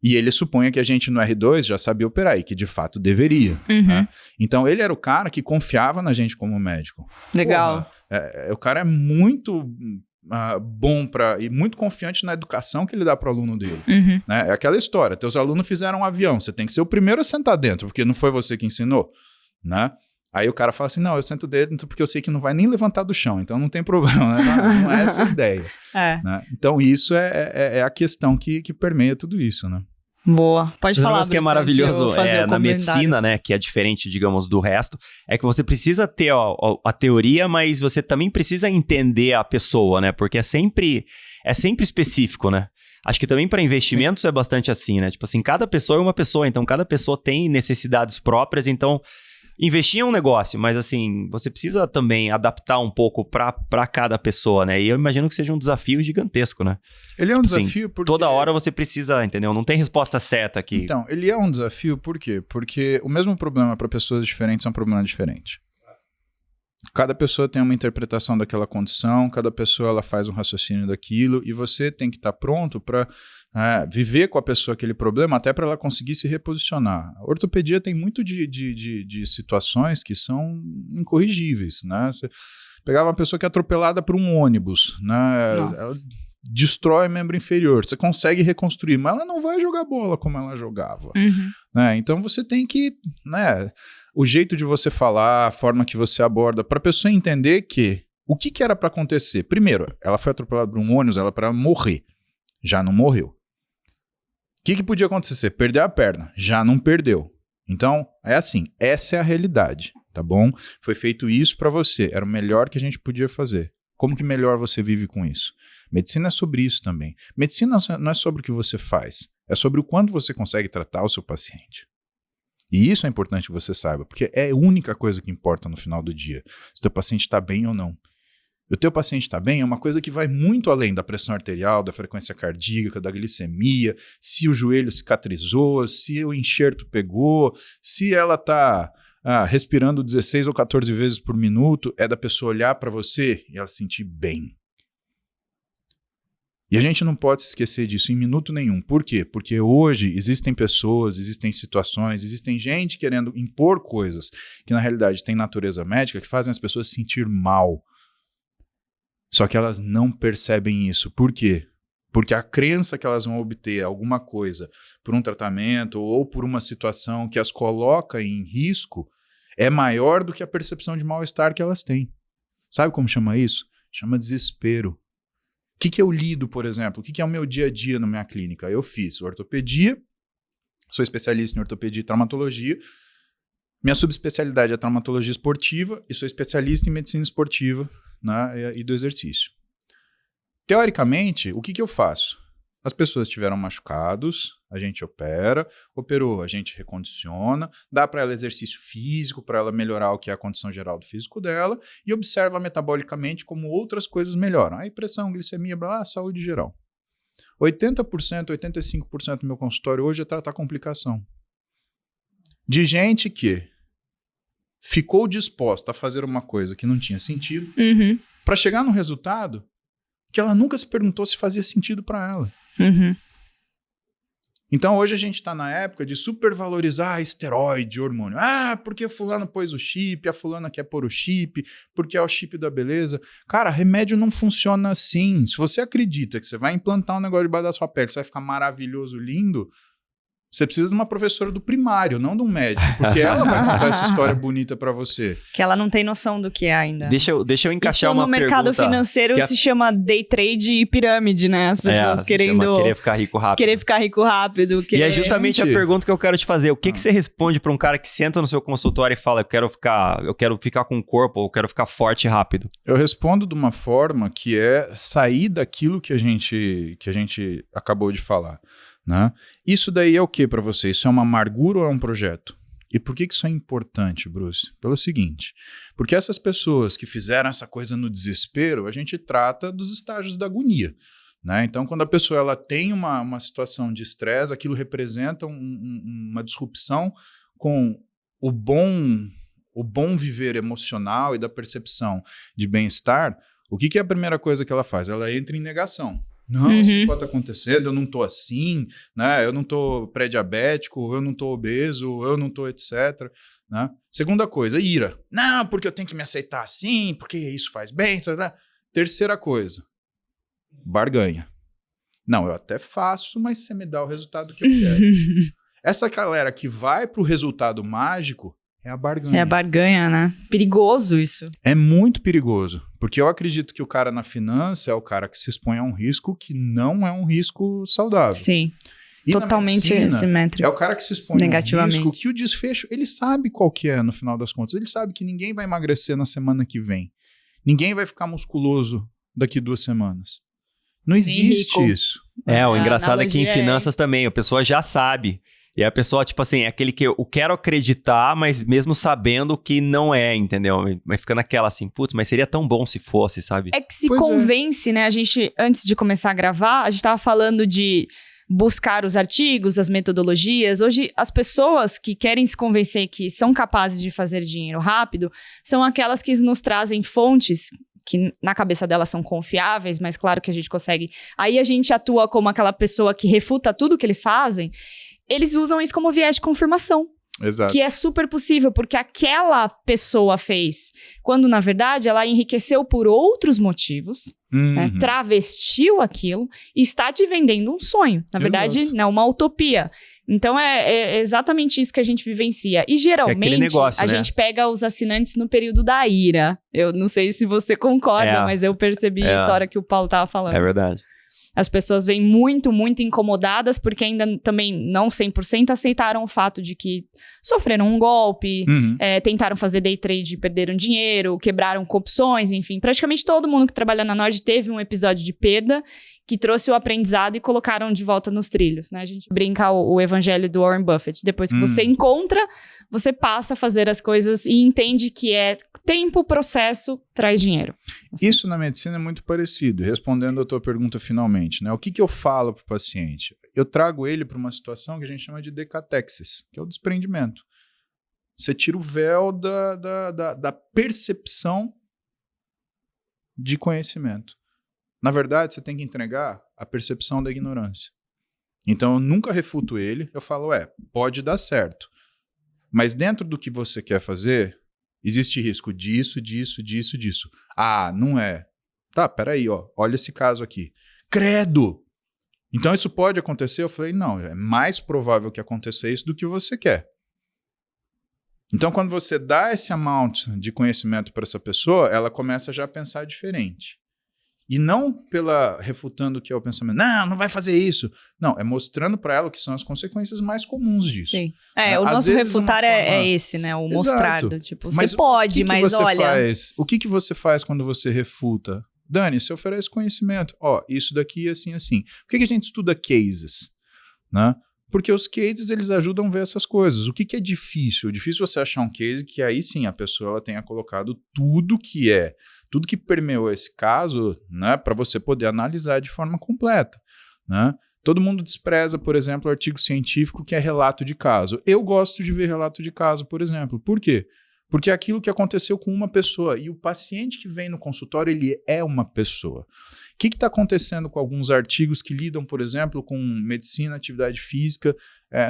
E ele supunha que a gente no R2 já sabia operar e que de fato deveria, né? Então, ele era o cara que confiava na gente como médico. Legal. Porra, o cara é muito... bom e muito confiante na educação que ele dá para o aluno dele. Né? É aquela história, teus alunos fizeram um avião, você tem que ser o primeiro a sentar dentro, porque não foi você que ensinou, né? Aí o cara fala assim, não, eu sento dentro porque eu sei que não vai nem levantar do chão, então não tem problema, né? Não é essa a ideia. Né? Então isso é a questão que permeia tudo isso, né? Boa, pode falar. O que é maravilhoso na medicina, né, que é diferente, digamos, do resto, é que você precisa ter a teoria, mas você também precisa entender a pessoa, né, porque é sempre específico, né. Acho que também para investimentos é bastante assim, né, tipo assim, cada pessoa é uma pessoa, então cada pessoa tem necessidades próprias, então investir é um negócio, mas assim, você precisa também adaptar um pouco para cada pessoa, né? E eu imagino que seja um desafio gigantesco, né? Ele é um desafio porque... Toda hora você precisa, entendeu? Não tem resposta certa aqui. Então, ele é um desafio por quê? Porque o mesmo problema para pessoas diferentes é um problema diferente. Cada pessoa tem uma interpretação daquela condição, cada pessoa ela faz um raciocínio daquilo e você tem que estar pronto para viver com a pessoa aquele problema até para ela conseguir se reposicionar. A ortopedia tem muito de situações que são incorrigíveis, né? Você pegava uma pessoa que é atropelada por um ônibus, né? Ela destrói o membro inferior, você consegue reconstruir, mas ela não vai jogar bola como ela jogava. Né? Então você tem que... né? O jeito de você falar, a forma que você aborda, para a pessoa entender que o que era para acontecer. Primeiro, ela foi atropelada por um ônibus, ela para morrer. Já não morreu. O que podia acontecer? Perder a perna. Já não perdeu. Então, é assim, essa é a realidade, tá bom? Foi feito isso para você, era o melhor que a gente podia fazer. Como que melhor você vive com isso? Medicina é sobre isso também. Medicina não é sobre o que você faz, é sobre o quanto você consegue tratar o seu paciente. E isso é importante que você saiba, porque é a única coisa que importa no final do dia, se o teu paciente está bem ou não. O teu paciente está bem é uma coisa que vai muito além da pressão arterial, da frequência cardíaca, da glicemia, se o joelho cicatrizou, se o enxerto pegou, se ela está respirando 16 ou 14 vezes por minuto, é da pessoa olhar para você e ela se sentir bem. E a gente não pode se esquecer disso em minuto nenhum. Por quê? Porque hoje existem pessoas, existem situações, existem gente querendo impor coisas que na realidade têm natureza médica que fazem as pessoas se sentir mal. Só que elas não percebem isso. Por quê? Porque a crença que elas vão obter alguma coisa por um tratamento ou por uma situação que as coloca em risco é maior do que a percepção de mal-estar que elas têm. Sabe como chama isso? Chama desespero. O que eu lido, por exemplo? O que é o meu dia a dia na minha clínica? Eu fiz ortopedia, sou especialista em ortopedia e traumatologia. Minha subespecialidade é traumatologia esportiva e sou especialista em medicina esportiva, né, e do exercício. Teoricamente, o que eu faço? As pessoas tiveram machucados, a gente operou, a gente recondiciona, dá para ela exercício físico, para ela melhorar o que é a condição geral do físico dela e observa metabolicamente como outras coisas melhoram. Aí pressão, glicemia, saúde geral. 80%, 85% do meu consultório hoje é tratar complicação. De gente que ficou disposta a fazer uma coisa que não tinha sentido para chegar num resultado que ela nunca se perguntou se fazia sentido para ela. Então hoje a gente está na época de supervalorizar esteroide, hormônio. Porque a fulana pôs o chip, a fulana quer pôr o chip, porque é o chip da beleza. Cara, remédio não funciona assim. Se você acredita que você vai implantar um negócio debaixo da sua pele, você vai ficar maravilhoso, lindo, você precisa de uma professora do primário, não de um médico, porque ela vai contar essa história bonita pra você. Que ela não tem noção do que é ainda. Deixa eu encaixar uma pergunta. Isso no mercado financeiro se chama day trade e pirâmide, né? As pessoas querendo... Querer ficar rico rápido. Querer ficar rico rápido. E é justamente a pergunta que eu quero te fazer. O que você responde pra um cara que senta no seu consultório e fala, eu quero ficar com o corpo, ou eu quero ficar forte e rápido? Eu respondo de uma forma que é sair daquilo que a gente acabou de falar. Né? Isso daí é o que para você? Isso é uma amargura ou é um projeto? E por que isso é importante, Bruce? Pelo seguinte, porque essas pessoas que fizeram essa coisa no desespero, a gente trata dos estágios da agonia, né? Então, quando a pessoa ela tem uma situação de estresse, aquilo representa uma disrupção com o bom viver emocional e da percepção de bem-estar. O que é a primeira coisa que ela faz? Ela entra em negação. Não, isso não pode estar acontecendo, eu não estou assim, né? Eu não estou pré-diabético, eu não estou obeso, eu não estou etc. Né? Segunda coisa, ira. Não, porque eu tenho que me aceitar assim, porque isso faz bem. Né? Terceira coisa, barganha. Não, eu até faço, mas você me dá o resultado que eu quero. Essa galera que vai para o resultado mágico é a barganha. É a barganha, né? Perigoso isso. É muito perigoso, porque eu acredito que o cara na finança é o cara que se expõe a um risco que não é um risco saudável. Sim, e totalmente simétrico. É o cara que se expõe negativamente a um risco que o desfecho, ele sabe qual que é no final das contas. Ele sabe que ninguém vai emagrecer na semana que vem. Ninguém vai ficar musculoso daqui 2 semanas. Não existe isso. O engraçado é que em finanças também, a pessoa já sabe. E a pessoa, tipo assim, é aquele que eu quero acreditar, mas mesmo sabendo que não é, entendeu? Mas fica naquela assim, putz, mas seria tão bom se fosse, sabe? É que se convence, né? A gente, antes de começar a gravar, a gente tava falando de buscar os artigos, as metodologias. Hoje, as pessoas que querem se convencer que são capazes de fazer dinheiro rápido, são aquelas que nos trazem fontes que na cabeça delas são confiáveis, mas claro que a gente consegue. Aí a gente atua como aquela pessoa que refuta tudo que eles fazem. Eles usam isso como viés de confirmação. Exato. Que é super possível, porque aquela pessoa fez, quando na verdade ela enriqueceu por outros motivos, né, travestiu aquilo e está te vendendo um sonho. Na verdade, né, uma utopia. Então é exatamente isso que a gente vivencia. E geralmente negócio, a gente pega os assinantes no período da ira. Eu não sei se você concorda, mas eu percebi isso na hora que o Paulo estava falando. É verdade. As pessoas vêm muito, muito incomodadas porque ainda também não 100% aceitaram o fato de que sofreram um golpe, tentaram fazer day trade e perderam dinheiro, quebraram opções, enfim. Praticamente todo mundo que trabalha na Nord teve um episódio de perda que trouxe o aprendizado e colocaram de volta nos trilhos, né? A gente brinca o evangelho do Warren Buffett. Depois que você encontra, você passa a fazer as coisas e entende que é tempo, processo, traz dinheiro. Assim. Isso na medicina é muito parecido. Respondendo a tua pergunta finalmente, né? O que eu falo para o paciente? Eu trago ele para uma situação que a gente chama de decatexis, que é o desprendimento. Você tira o véu da percepção de conhecimento. Na verdade, você tem que entregar a percepção da ignorância. Então, eu nunca refuto ele. Eu falo, pode dar certo. Mas dentro do que você quer fazer, existe risco disso, disso, disso, disso. Ah, não é. Tá, peraí, olha esse caso aqui. Credo! Então, isso pode acontecer? Eu falei, não, é mais provável que aconteça isso do que você quer. Então, quando você dá esse amount de conhecimento para essa pessoa, ela começa já a pensar diferente. E não refutando o que é o pensamento. Não vai fazer isso. Não, é mostrando para ela o que são as consequências mais comuns disso. Sim. O nosso refutar é esse, né? O mostrar. Tipo, você pode, mas olha... O que você faz quando você refuta? Dani, você oferece conhecimento. Isso daqui é assim, assim. Por que a gente estuda cases? Né? Porque os cases, eles ajudam a ver essas coisas. O que é difícil? É difícil você achar um case que aí sim a pessoa ela tenha colocado tudo que permeou esse caso, né, para você poder analisar de forma completa. Né? Todo mundo despreza, por exemplo, o artigo científico que é relato de caso. Eu gosto de ver relato de caso, por exemplo. Por quê? Porque é aquilo que aconteceu com uma pessoa. E o paciente que vem no consultório, ele é uma pessoa. O que está acontecendo com alguns artigos que lidam, por exemplo, com medicina, atividade física,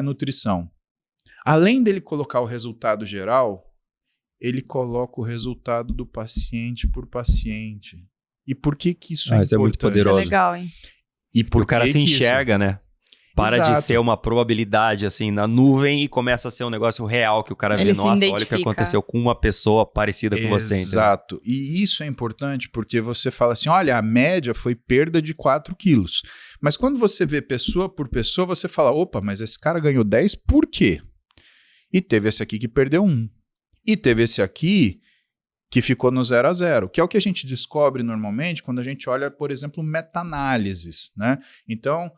nutrição? Além dele colocar o resultado geral, ele coloca o resultado do paciente por paciente. E por que isso é importante? Isso é muito poderoso. Isso é legal, hein? E por o cara se enxerga, né? Para de ser uma probabilidade, assim, na nuvem e começa a ser um negócio real que o cara vê, nossa, olha o que aconteceu com uma pessoa parecida com você. Exato. Entendeu? E isso é importante porque você fala assim, olha, a média foi perda de 4 quilos. Mas quando você vê pessoa por pessoa, você fala, opa, mas esse cara ganhou 10 por quê? E teve esse aqui que perdeu 1. E teve esse aqui que ficou no 0 a 0, que é o que a gente descobre normalmente quando a gente olha, por exemplo, meta-análises, né? Então,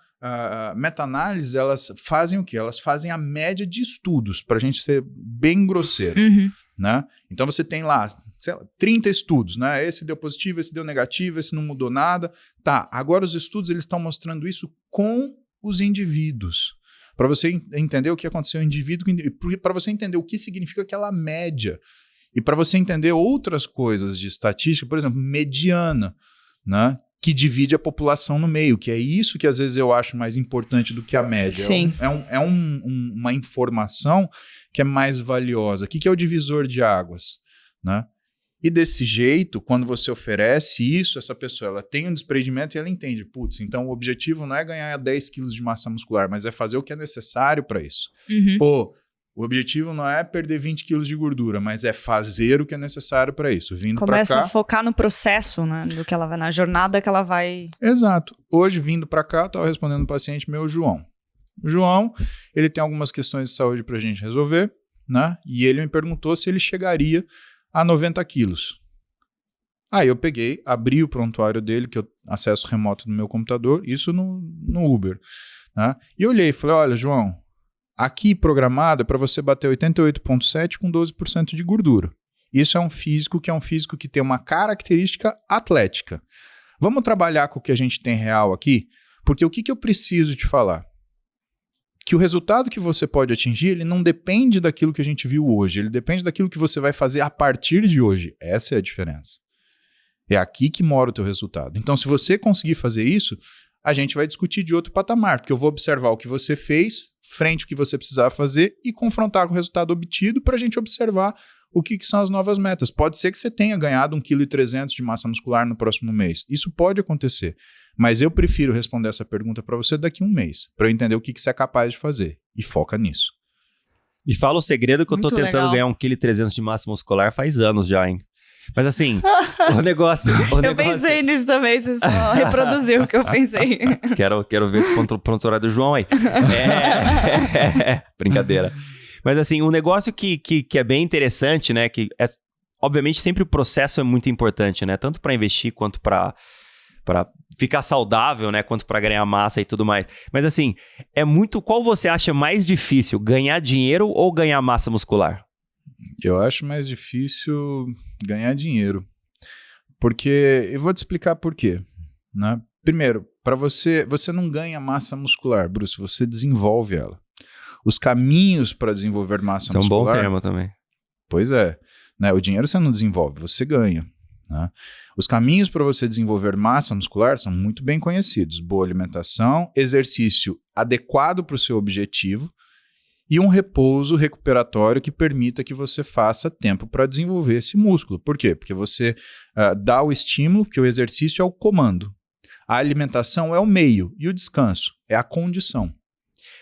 meta-análises, elas fazem o quê? Elas fazem a média de estudos, para a gente ser bem grosseiro, né? Então você tem lá, sei lá, 30 estudos, né? Esse deu positivo, esse deu negativo, esse não mudou nada. Tá, agora os estudos eles estão mostrando isso com os indivíduos. Para você entender o que aconteceu no indivíduo, para você entender o que significa aquela média. E para você entender outras coisas de estatística, por exemplo, mediana, né? Que divide a população no meio, que é isso que às vezes eu acho mais importante do que a média. Sim. Uma informação que é mais valiosa. O que é o divisor de águas? Né? E desse jeito, quando você oferece isso, essa pessoa ela tem um desprendimento e ela entende, putz, então o objetivo não é ganhar 10 quilos de massa muscular, mas é fazer o que é necessário para isso. Pô, o objetivo não é perder 20 quilos de gordura, mas é fazer o que é necessário para isso. Vindo para cá... Começa a focar no processo, né? Do que ela vai, na jornada que ela vai... Exato. Hoje, vindo para cá, eu estava respondendo um paciente meu, João. O João, ele tem algumas questões de saúde para a gente resolver, né? E ele me perguntou se ele chegaria a 90 quilos. Aí eu peguei, abri o prontuário dele, que eu acesso remoto no meu computador, isso no Uber, né? E olhei e falei, olha, João, aqui programado é para você bater 88,7 com 12% de gordura. Isso é um físico que tem uma característica atlética. Vamos trabalhar com o que a gente tem real aqui? Porque o que eu preciso te falar? Que o resultado que você pode atingir, ele não depende daquilo que a gente viu hoje, ele depende daquilo que você vai fazer a partir de hoje. Essa é a diferença. É aqui que mora o teu resultado. Então, se você conseguir fazer isso, a gente vai discutir de outro patamar, porque eu vou observar o que você fez, frente ao que você precisava fazer e confrontar com o resultado obtido para a gente observar o que são as novas metas. Pode ser que você tenha ganhado 1,3 kg de massa muscular no próximo mês. Isso pode acontecer. Mas eu prefiro responder essa pergunta para você daqui a um mês, para eu entender o que você é capaz de fazer. E foca nisso. E fala o segredo que Muito eu tô tentando legal. ganhar 1,3 kg de massa muscular faz anos já, hein? Mas assim, o negócio... Eu pensei nisso também, você só reproduziu o que eu pensei. Quero ver esse prontuário do João aí. Brincadeira. Mas assim, um negócio que é bem interessante, né? Que é, obviamente sempre o processo é muito importante, né? Tanto para investir quanto para ficar saudável, né? Quanto para ganhar massa e tudo mais. Mas assim, qual você acha mais difícil? Ganhar dinheiro ou ganhar massa muscular? Eu acho mais difícil ganhar dinheiro. Porque, eu vou te explicar por quê. Né? Primeiro, para você não ganha massa muscular, Bruce, você desenvolve ela. Os caminhos para desenvolver massa muscular... Isso é um bom termo também. Pois é. Né? O dinheiro você não desenvolve, você ganha. Né? Os caminhos para você desenvolver massa muscular são muito bem conhecidos. Boa alimentação, exercício adequado para o seu objetivo e um repouso recuperatório que permita que você faça tempo para desenvolver esse músculo. Por quê? Porque você dá o estímulo, porque o exercício é o comando. A alimentação é o meio e o descanso é a condição.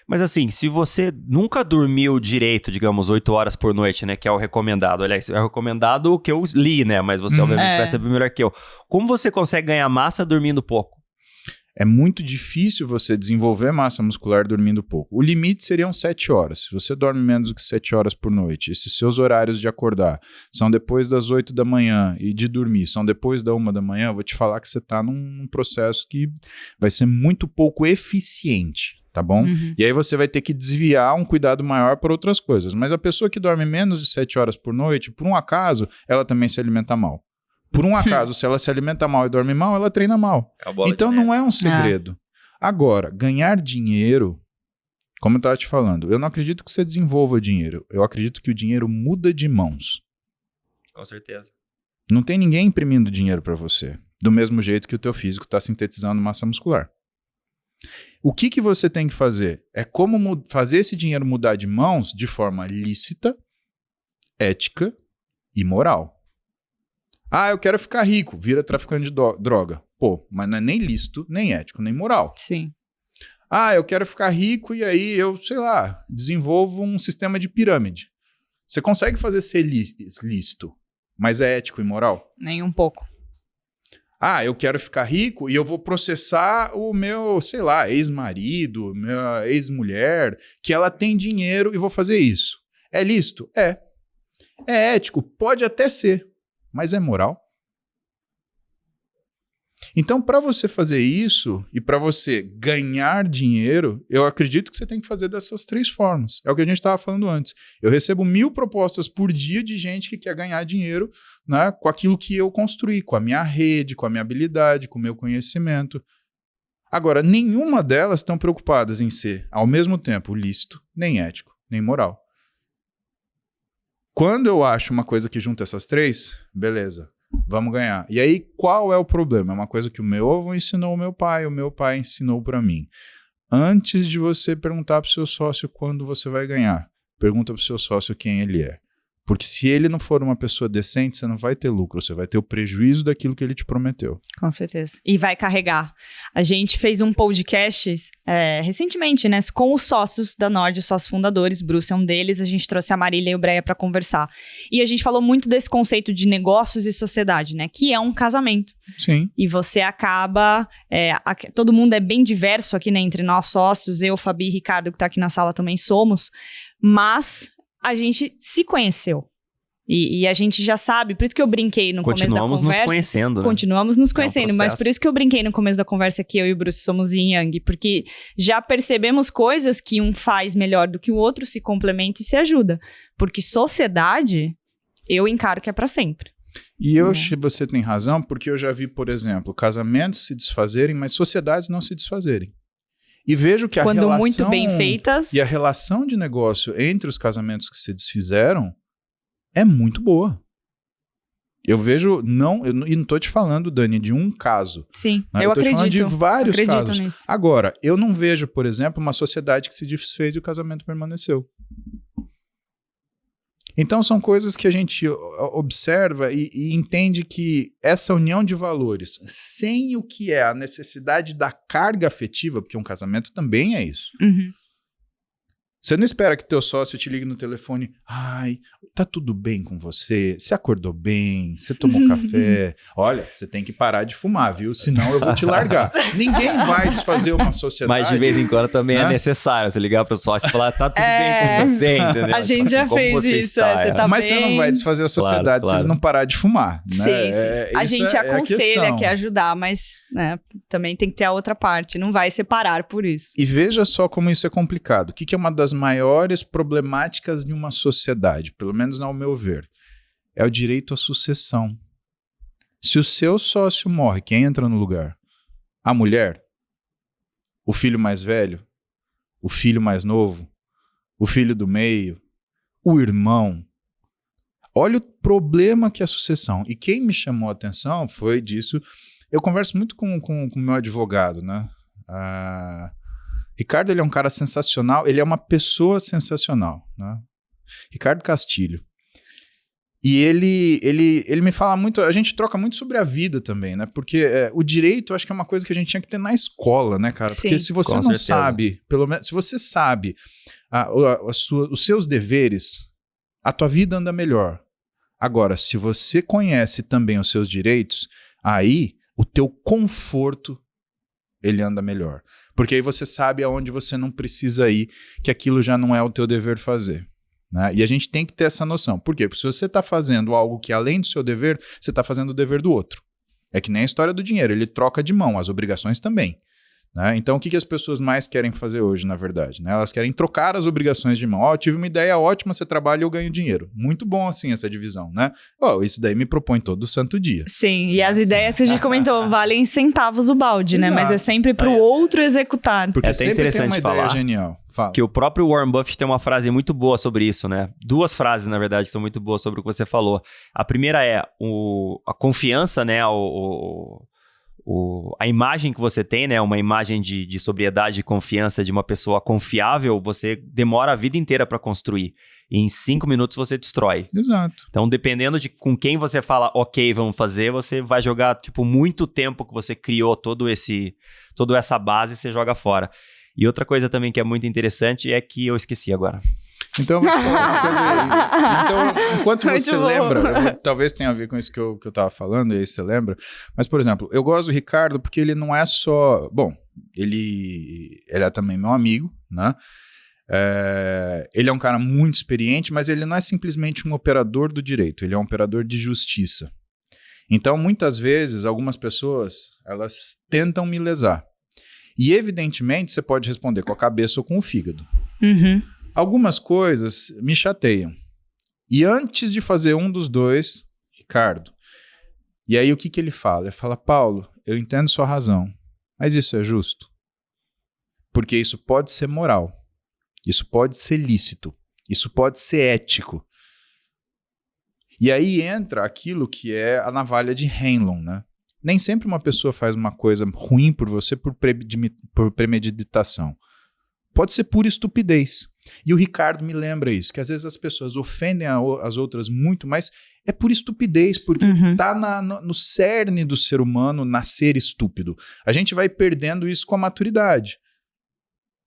Mas assim, se você nunca dormiu direito, digamos, 8 horas por noite, né, que é o recomendado. Aliás, é o recomendado o que eu li, né, mas você obviamente vai saber melhor que eu. Como você consegue ganhar massa dormindo pouco? É muito difícil você desenvolver massa muscular dormindo pouco. O limite seriam 7 horas. Se você dorme menos do que 7 horas por noite, e se seus horários de acordar são depois das 8 da manhã e de dormir são depois da 1 da manhã, eu vou te falar que você está num processo que vai ser muito pouco eficiente. Tá bom? E aí você vai ter que desviar um cuidado maior para outras coisas. Mas a pessoa que dorme menos de 7 horas por noite, por um acaso, ela também se alimenta mal. Por um acaso, se ela se alimenta mal e dorme mal, ela treina mal. Então não é um segredo. Agora, ganhar dinheiro, como eu estava te falando, eu não acredito que você desenvolva dinheiro. Eu acredito que o dinheiro muda de mãos. Com certeza. Não tem ninguém imprimindo dinheiro para você. Do mesmo jeito que o teu físico está sintetizando massa muscular. O que você tem que fazer? É como fazer esse dinheiro mudar de mãos de forma lícita, ética e moral. Ah, eu quero ficar rico, vira traficante de droga. Pô, mas não é nem lícito, nem ético, nem moral. Sim. Ah, eu quero ficar rico e aí eu, sei lá, desenvolvo um sistema de pirâmide. Você consegue fazer ser lícito, mas é ético e moral? Nem um pouco. Ah, eu quero ficar rico e eu vou processar o meu, sei lá, ex-marido, minha ex-mulher, que ela tem dinheiro e vou fazer isso. É lícito? É. É ético? Pode até ser, mas é moral? Então, para você fazer isso e para você ganhar dinheiro, eu acredito que você tem que fazer dessas 3 formas. É o que a gente estava falando antes. Eu recebo 1000 propostas por dia de gente que quer ganhar dinheiro, né, com aquilo que eu construí, com a minha rede, com a minha habilidade, com o meu conhecimento. Agora, nenhuma delas estão preocupadas em ser, ao mesmo tempo, lícito, nem ético, nem moral. Quando eu acho uma coisa que junta essas 3, beleza. Vamos ganhar. E aí, qual é o problema? É uma coisa que o meu avô ensinou ao meu pai, o meu pai ensinou para mim. Antes de você perguntar para o seu sócio quando você vai ganhar, pergunta para o seu sócio quem ele é. Porque se ele não for uma pessoa decente, você não vai ter lucro, você vai ter o prejuízo daquilo que ele te prometeu. Com certeza. E vai carregar. A gente fez um podcast recentemente, né, com os sócios da Nord, os sócios fundadores, Bruce é um deles, a gente trouxe a Marília e o Breia para conversar. E a gente falou muito desse conceito de negócios e sociedade, né, que é um casamento. Sim. E você acaba... todo mundo é bem diverso aqui, né, entre nós sócios, eu, Fabi e Ricardo, que tá aqui na sala, também somos, mas... a gente se conheceu. E a gente já sabe, por isso que eu brinquei no começo da conversa. Continuamos nos conhecendo, né? Continuamos nos conhecendo, mas por isso que eu brinquei no começo da conversa que eu e o Bruce somos yin yang, porque já percebemos coisas que um faz melhor do que o outro, se complementa e se ajuda. Porque sociedade, eu encaro que é pra sempre. E eu acho que você tem razão, porque eu já vi, por exemplo, casamentos se desfazerem, mas sociedades não se desfazerem. E vejo que a Quando relação... muito bem feitas... E a relação de negócio entre os casamentos que se desfizeram é muito boa. Eu vejo... E não tô te falando, Dani, de um caso. Sim, Né? eu tô te falando de vários casos. Nisso. Agora, eu não vejo, por exemplo, uma sociedade que se desfez e o casamento permaneceu. Então, são coisas que a gente observa e entende que essa união de valores, sem o que é a necessidade da carga afetiva, porque um casamento também é isso. Uhum. Você não espera que teu sócio te ligue no telefone, ai, tá tudo bem com você? Você acordou bem? Você tomou café? Olha, você tem que parar de fumar, viu? Senão eu vou te largar. Ninguém vai desfazer uma sociedade. Mas de vez em quando também né? É necessário você ligar pro sócio e falar, tá tudo bem com você, entendeu? A gente já fez isso, você tá Mas bem... você não vai desfazer a sociedade se ele não parar de fumar, né? Sim. A gente aconselha, quer ajudar, mas né, também tem que ter a outra parte, não vai separar por isso. E veja só como isso é complicado. O que é uma das maiores problemáticas de uma sociedade, pelo menos ao meu ver, é o direito à sucessão. Se o seu sócio morre, quem entra no lugar? A mulher? O filho mais velho? O filho mais novo? O filho do meio? O irmão? Olha o problema que é a sucessão. E quem me chamou a atenção foi disso. Eu converso muito com o meu advogado, né? Ricardo, ele é um cara sensacional, ele é uma pessoa sensacional, né? Ricardo Castilho. E ele me fala muito, a gente troca muito sobre a vida também, né? Porque o direito, eu acho que é uma coisa que a gente tinha que ter na escola, né, cara? Porque se você não sabe, pelo menos, se você sabe os seus deveres, a tua vida anda melhor. Agora, se você conhece também os seus direitos, aí o teu conforto, ele anda melhor. Porque aí você sabe aonde você não precisa ir, que aquilo já não é o teu dever fazer. Né? E a gente tem que ter essa noção. Por quê? Porque se você está fazendo algo que além do seu dever, você está fazendo o dever do outro. É que nem a história do dinheiro, ele troca de mão, as obrigações também. Né? Então, o que as pessoas mais querem fazer hoje, na verdade? Né? Elas querem trocar as obrigações de mão. Eu tive uma ideia ótima, você trabalha e eu ganho dinheiro. Muito bom assim essa divisão, né? Isso daí me propõe todo santo dia. Sim, e as ideias que a gente comentou valem centavos o balde, né? Mas é sempre pro outro executar. Porque é até interessante tem uma falar ideia genial. Fala. Que o próprio Warren Buffett tem uma frase muito boa sobre isso, né? 2 frases, na verdade, são muito boas sobre o que você falou. A primeira é a confiança, né? A imagem que você tem, né? Uma imagem de sobriedade e confiança de uma pessoa confiável, você demora a vida inteira para construir. E em 5 minutos você destrói. Exato. Então, dependendo de com quem você fala, ok, vamos fazer, você vai jogar, tipo, muito tempo que você criou toda essa base, você joga fora. E outra coisa também que é muito interessante é que eu esqueci agora. Então, enquanto você lembra, talvez tenha a ver com isso que eu tava falando, e aí você lembra, mas, por exemplo, eu gosto do Ricardo porque ele não é só... Bom, ele é também meu amigo, né? Ele é um cara muito experiente, mas ele não é simplesmente um operador do direito, ele é um operador de justiça. Então, muitas vezes, algumas pessoas, elas tentam me lesar. E, evidentemente, você pode responder com a cabeça ou com o fígado. Uhum. Algumas coisas me chateiam. E antes de fazer um dos dois, Ricardo, e aí o que ele fala? Ele fala, Paulo, eu entendo sua razão, mas isso é justo? Porque isso pode ser moral, isso pode ser lícito, isso pode ser ético. E aí entra aquilo que é a navalha de Henlon, né? Nem sempre uma pessoa faz uma coisa ruim por você por premeditação. Pode ser pura estupidez. E o Ricardo me lembra isso, que às vezes as pessoas ofendem as outras muito, mas é por estupidez, porque tá no cerne do ser humano nascer estúpido. A gente vai perdendo isso com a maturidade.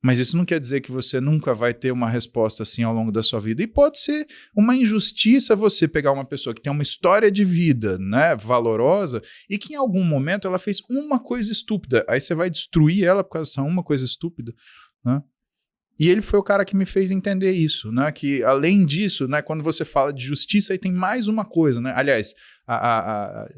Mas isso não quer dizer que você nunca vai ter uma resposta assim ao longo da sua vida. E pode ser uma injustiça você pegar uma pessoa que tem uma história de vida, né, valorosa, e que em algum momento ela fez uma coisa estúpida. Aí você vai destruir ela por causa dessa uma coisa estúpida, né? E ele foi o cara que me fez entender isso, né? Que além disso, né, quando você fala de justiça, aí tem mais uma coisa, né? Aliás,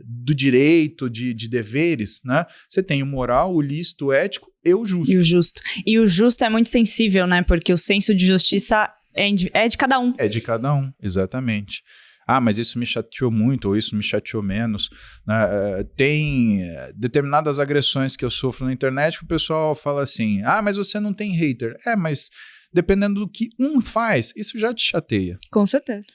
do direito, de deveres, né? Você tem o moral, o lícito, o ético e o justo. E o justo. E o justo é muito sensível, né? Porque o senso de justiça é de cada um. É de cada um, exatamente. Ah, mas isso me chateou muito, ou isso me chateou menos. Né? Tem determinadas agressões que eu sofro na internet que o pessoal fala assim, ah, mas você não tem hater. Mas dependendo do que um faz, isso já te chateia. Com certeza.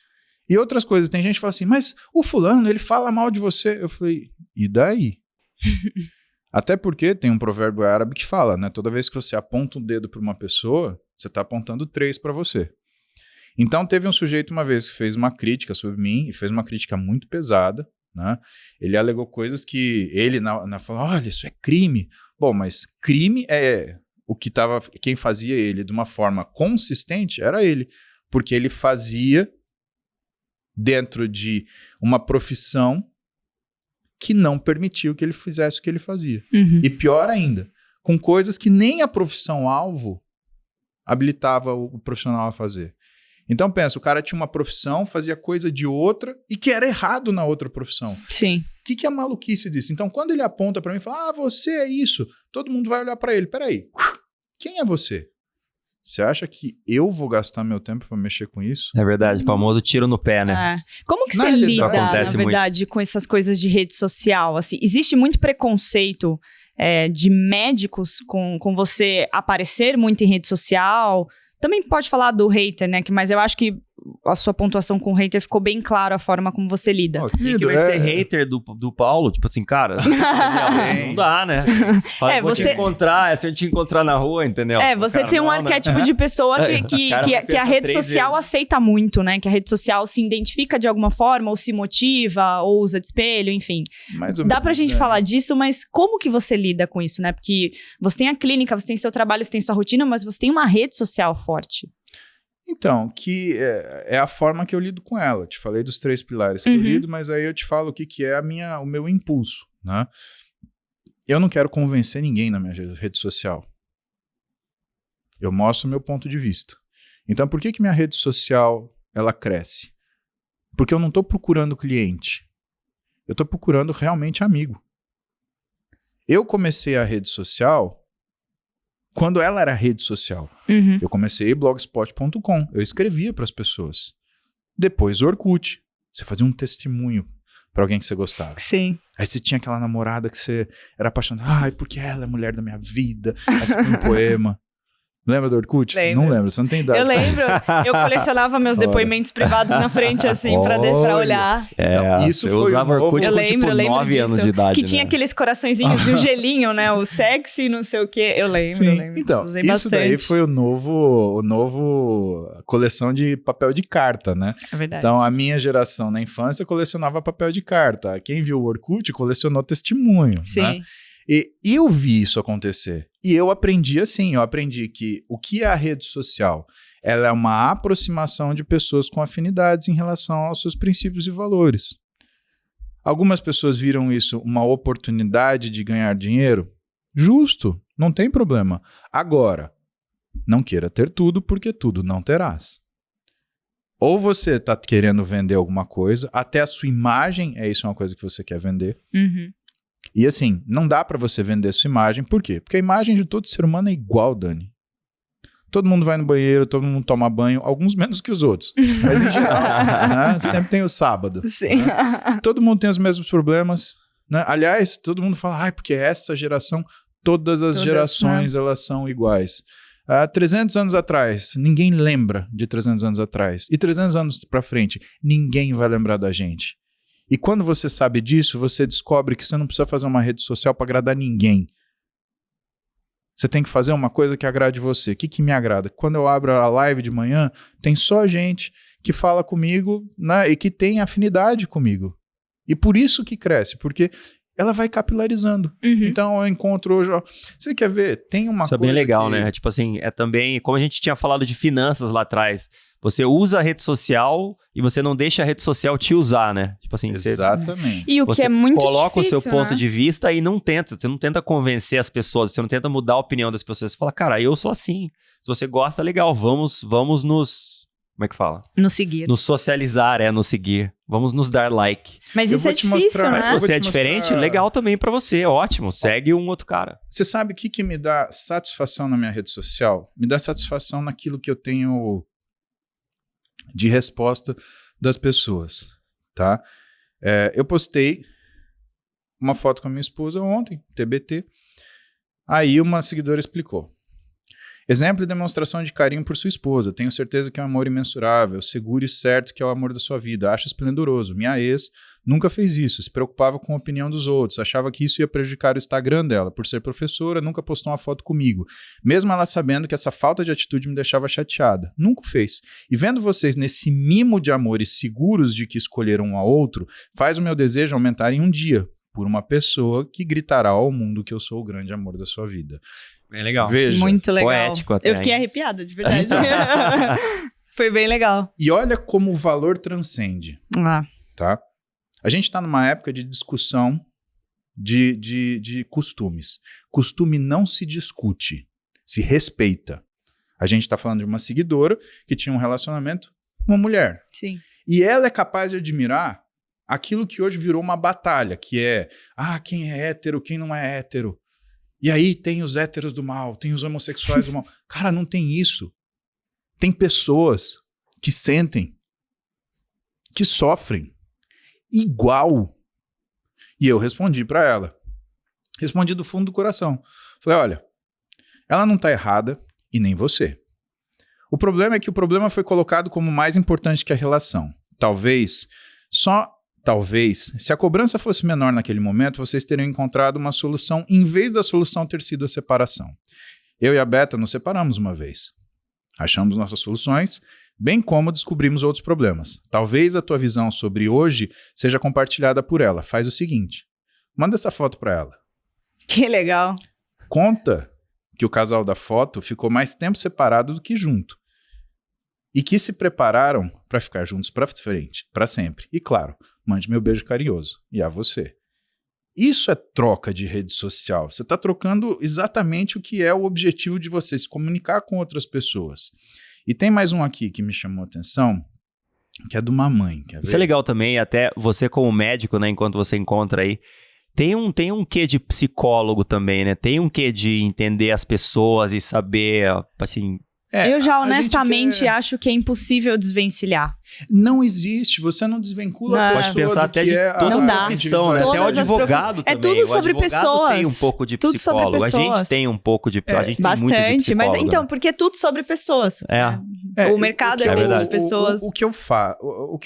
E outras coisas, tem gente que fala assim, mas o fulano, ele fala mal de você. Eu falei, e daí? Até porque tem um provérbio árabe que fala, né? Toda vez que você aponta um dedo para uma pessoa, você está apontando 3 para você. Então, teve um sujeito uma vez que fez uma crítica sobre mim, e fez uma crítica muito pesada, né? Ele alegou coisas que ele falou, olha, isso é crime. Bom, mas crime é o que estava, quem fazia ele de uma forma consistente era ele, porque ele fazia dentro de uma profissão que não permitiu que ele fizesse o que ele fazia. Uhum. E pior ainda, com coisas que nem a profissão-alvo habilitava o profissional a fazer. Então pensa, o cara tinha uma profissão, fazia coisa de outra e que era errado na outra profissão. Sim. O que é a maluquice disso? Então quando ele aponta pra mim e fala, você é isso, todo mundo vai olhar pra ele, peraí, quem é você? Você acha que eu vou gastar meu tempo pra mexer com isso? É verdade, famoso tiro no pé, né? Como que Na você realidade, lida, na acontece verdade, com essas coisas de rede social? Assim, existe muito preconceito de médicos com você aparecer muito em rede social. Também pode falar do hater, né? Mas eu acho que a sua pontuação com o hater ficou bem claro a forma como você lida. Quem que vai ser hater do Paulo? Tipo assim, cara, não dá, né? Vou te encontrar, se eu te encontrar na rua, entendeu? Você tem um arquétipo de pessoa que a rede social aceita muito, né? Que a rede social se identifica de alguma forma, ou se motiva, ou usa de espelho, enfim. Dá pra gente falar disso, mas como que você lida com isso, né? Porque você tem a clínica, você tem seu trabalho, você tem sua rotina, mas você tem uma rede social forte. Então, que é a forma que eu lido com ela. Te falei dos 3 pilares que eu lido, mas aí eu te falo o que é o meu impulso, né? Eu não quero convencer ninguém na minha rede social. Eu mostro o meu ponto de vista. Então, por que minha rede social ela cresce? Porque eu não estou procurando cliente. Eu estou procurando realmente amigo. Eu comecei a rede social quando ela era rede social. Uhum. Eu comecei blogspot.com. Eu escrevia para as pessoas. Depois Orkut. Você fazia um testemunho para alguém que você gostava. Sim. Aí você tinha aquela namorada que você era apaixonado. Ai, porque ela é a mulher da minha vida. Aí você põe um poema. Lembra do Orkut? Lembro. Não lembro, você não tem idade. Eu lembro. Eu colecionava meus depoimentos privados na frente, assim, pra olhar. Então, isso eu foi usava Orkut eu com lembro 9 disso, anos de idade. que tinha aqueles coraçõezinhos e o gelinho, né? O sexy, não sei o quê. Eu lembro. Então, usei isso bastante. daí foi o novo coleção de papel de carta, né? É verdade. Então, a minha geração na infância colecionava papel de carta. Quem viu o Orkut colecionou testemunho, Sim. né? E eu vi isso acontecer. E eu aprendi assim, eu aprendi que o que é a rede social? Ela é uma aproximação de pessoas com afinidades em relação aos seus princípios e valores. Algumas pessoas viram isso uma oportunidade de ganhar dinheiro. Justo, não tem problema. Agora, não queira ter tudo porque tudo não terás. Ou você está querendo vender alguma coisa, até a sua imagem é isso, uma coisa que você quer vender. Uhum. E assim, não dá para você vender a sua imagem. Por quê? Porque a imagem de todo ser humano é igual, Dani. Todo mundo vai no banheiro, todo mundo toma banho, alguns menos que os outros. Mas em geral, né? Sempre tem o sábado. Sim. Né? Todo mundo tem os mesmos problemas. Né? Aliás, todo mundo fala, porque essa geração, todas as gerações, né? Elas são iguais. Há 300 anos atrás, ninguém lembra de 300 anos atrás. E 300 anos para frente, ninguém vai lembrar da gente. E quando você sabe disso, você descobre que você não precisa fazer uma rede social para agradar ninguém. Você tem que fazer uma coisa que agrade você. O que me agrada? Quando eu abro a live de manhã, tem só gente que fala comigo, né, e que tem afinidade comigo. E por isso que cresce, porque ela vai capilarizando. Uhum. Então eu encontro hoje... Você quer ver? Tem uma coisa Isso é bem legal, que... né? Tipo assim, é também... Como a gente tinha falado de finanças lá atrás, você usa a rede social e você não deixa a rede social te usar, né? Tipo assim, Exatamente. E o que é muito difícil, coloca o seu ponto né? de vista e você não tenta convencer as pessoas, você não tenta mudar a opinião das pessoas. Você fala, cara, eu sou assim. Se você gosta, legal, vamos nos... Como é que fala? Nos seguir. Nos socializar, nos seguir. Vamos nos dar like. Mas Eu isso vou é te difícil, mostrar, né? mas Se eu vou você é te diferente, mostrar- legal também pra você, ótimo. Segue um outro cara. Você sabe o que me dá satisfação na minha rede social? Me dá satisfação naquilo que eu tenho de resposta das pessoas, tá? Eu postei uma foto com a minha esposa ontem, TBT. Aí uma seguidora explicou. Exemplo e demonstração de carinho por sua esposa. Tenho certeza que é um amor imensurável, seguro e certo que é o amor da sua vida. Acho esplendoroso. Minha ex nunca fez isso, se preocupava com a opinião dos outros, achava que isso ia prejudicar o Instagram dela. Por ser professora, nunca postou uma foto comigo. Mesmo ela sabendo que essa falta de atitude me deixava chateada. Nunca fez. E vendo vocês nesse mimo de amores seguros de que escolheram um ao outro, faz o meu desejo aumentar em um dia, por uma pessoa que gritará ao mundo que eu sou o grande amor da sua vida. Bem legal. Veja. Muito legal. Poético até, Eu fiquei hein? arrepiada, de verdade. Foi bem legal. E olha como o valor transcende, Ah. tá? A gente está numa época de discussão de costumes. Costume não se discute, se respeita. A gente está falando de uma seguidora que tinha um relacionamento com uma mulher. Sim. E ela é capaz de admirar aquilo que hoje virou uma batalha, que é, quem é hétero, quem não é hétero. E aí tem os héteros do mal, tem os homossexuais do mal. Cara, não tem isso. Tem pessoas que sentem, que sofrem, igual. E eu respondi pra ela. Respondi do fundo do coração. Falei, olha, ela não tá errada e nem você. O problema é que o problema foi colocado como mais importante que a relação. Talvez, se a cobrança fosse menor naquele momento, vocês teriam encontrado uma solução em vez da solução ter sido a separação. Eu e a Beta nos separamos uma vez. Achamos nossas soluções, bem como descobrimos outros problemas. Talvez a tua visão sobre hoje seja compartilhada por ela. Faz o seguinte, manda essa foto para ela. Que legal. Conta que o casal da foto ficou mais tempo separado do que junto. E que se prepararam para ficar juntos para frente, para sempre. E claro, mande meu beijo carinhoso. E a você. Isso é troca de rede social. Você está trocando exatamente o que é o objetivo de você se comunicar com outras pessoas. E tem mais um aqui que me chamou a atenção, que é de uma mãe. Quer ver? Isso é legal também, até você como médico, né, enquanto você encontra aí, tem um quê de psicólogo também, né? Tem um quê de entender as pessoas e saber, assim... Eu já a gente honestamente quer- acho que é impossível desvencilhar. Não existe, você não desvincula a Não. pessoa Pode pensar do até que de é toda Não a dá. profissão, né? Até o Todas as advogado É também. tudo O sobre advogado pessoas. tem um pouco de Tudo sobre psicólogo. A gente pessoas. tem um pouco de... A gente tem muito de Bastante, mas psicólogo, então, né? porque é tudo sobre pessoas. É, O mercado é feito feito de de pessoas. O que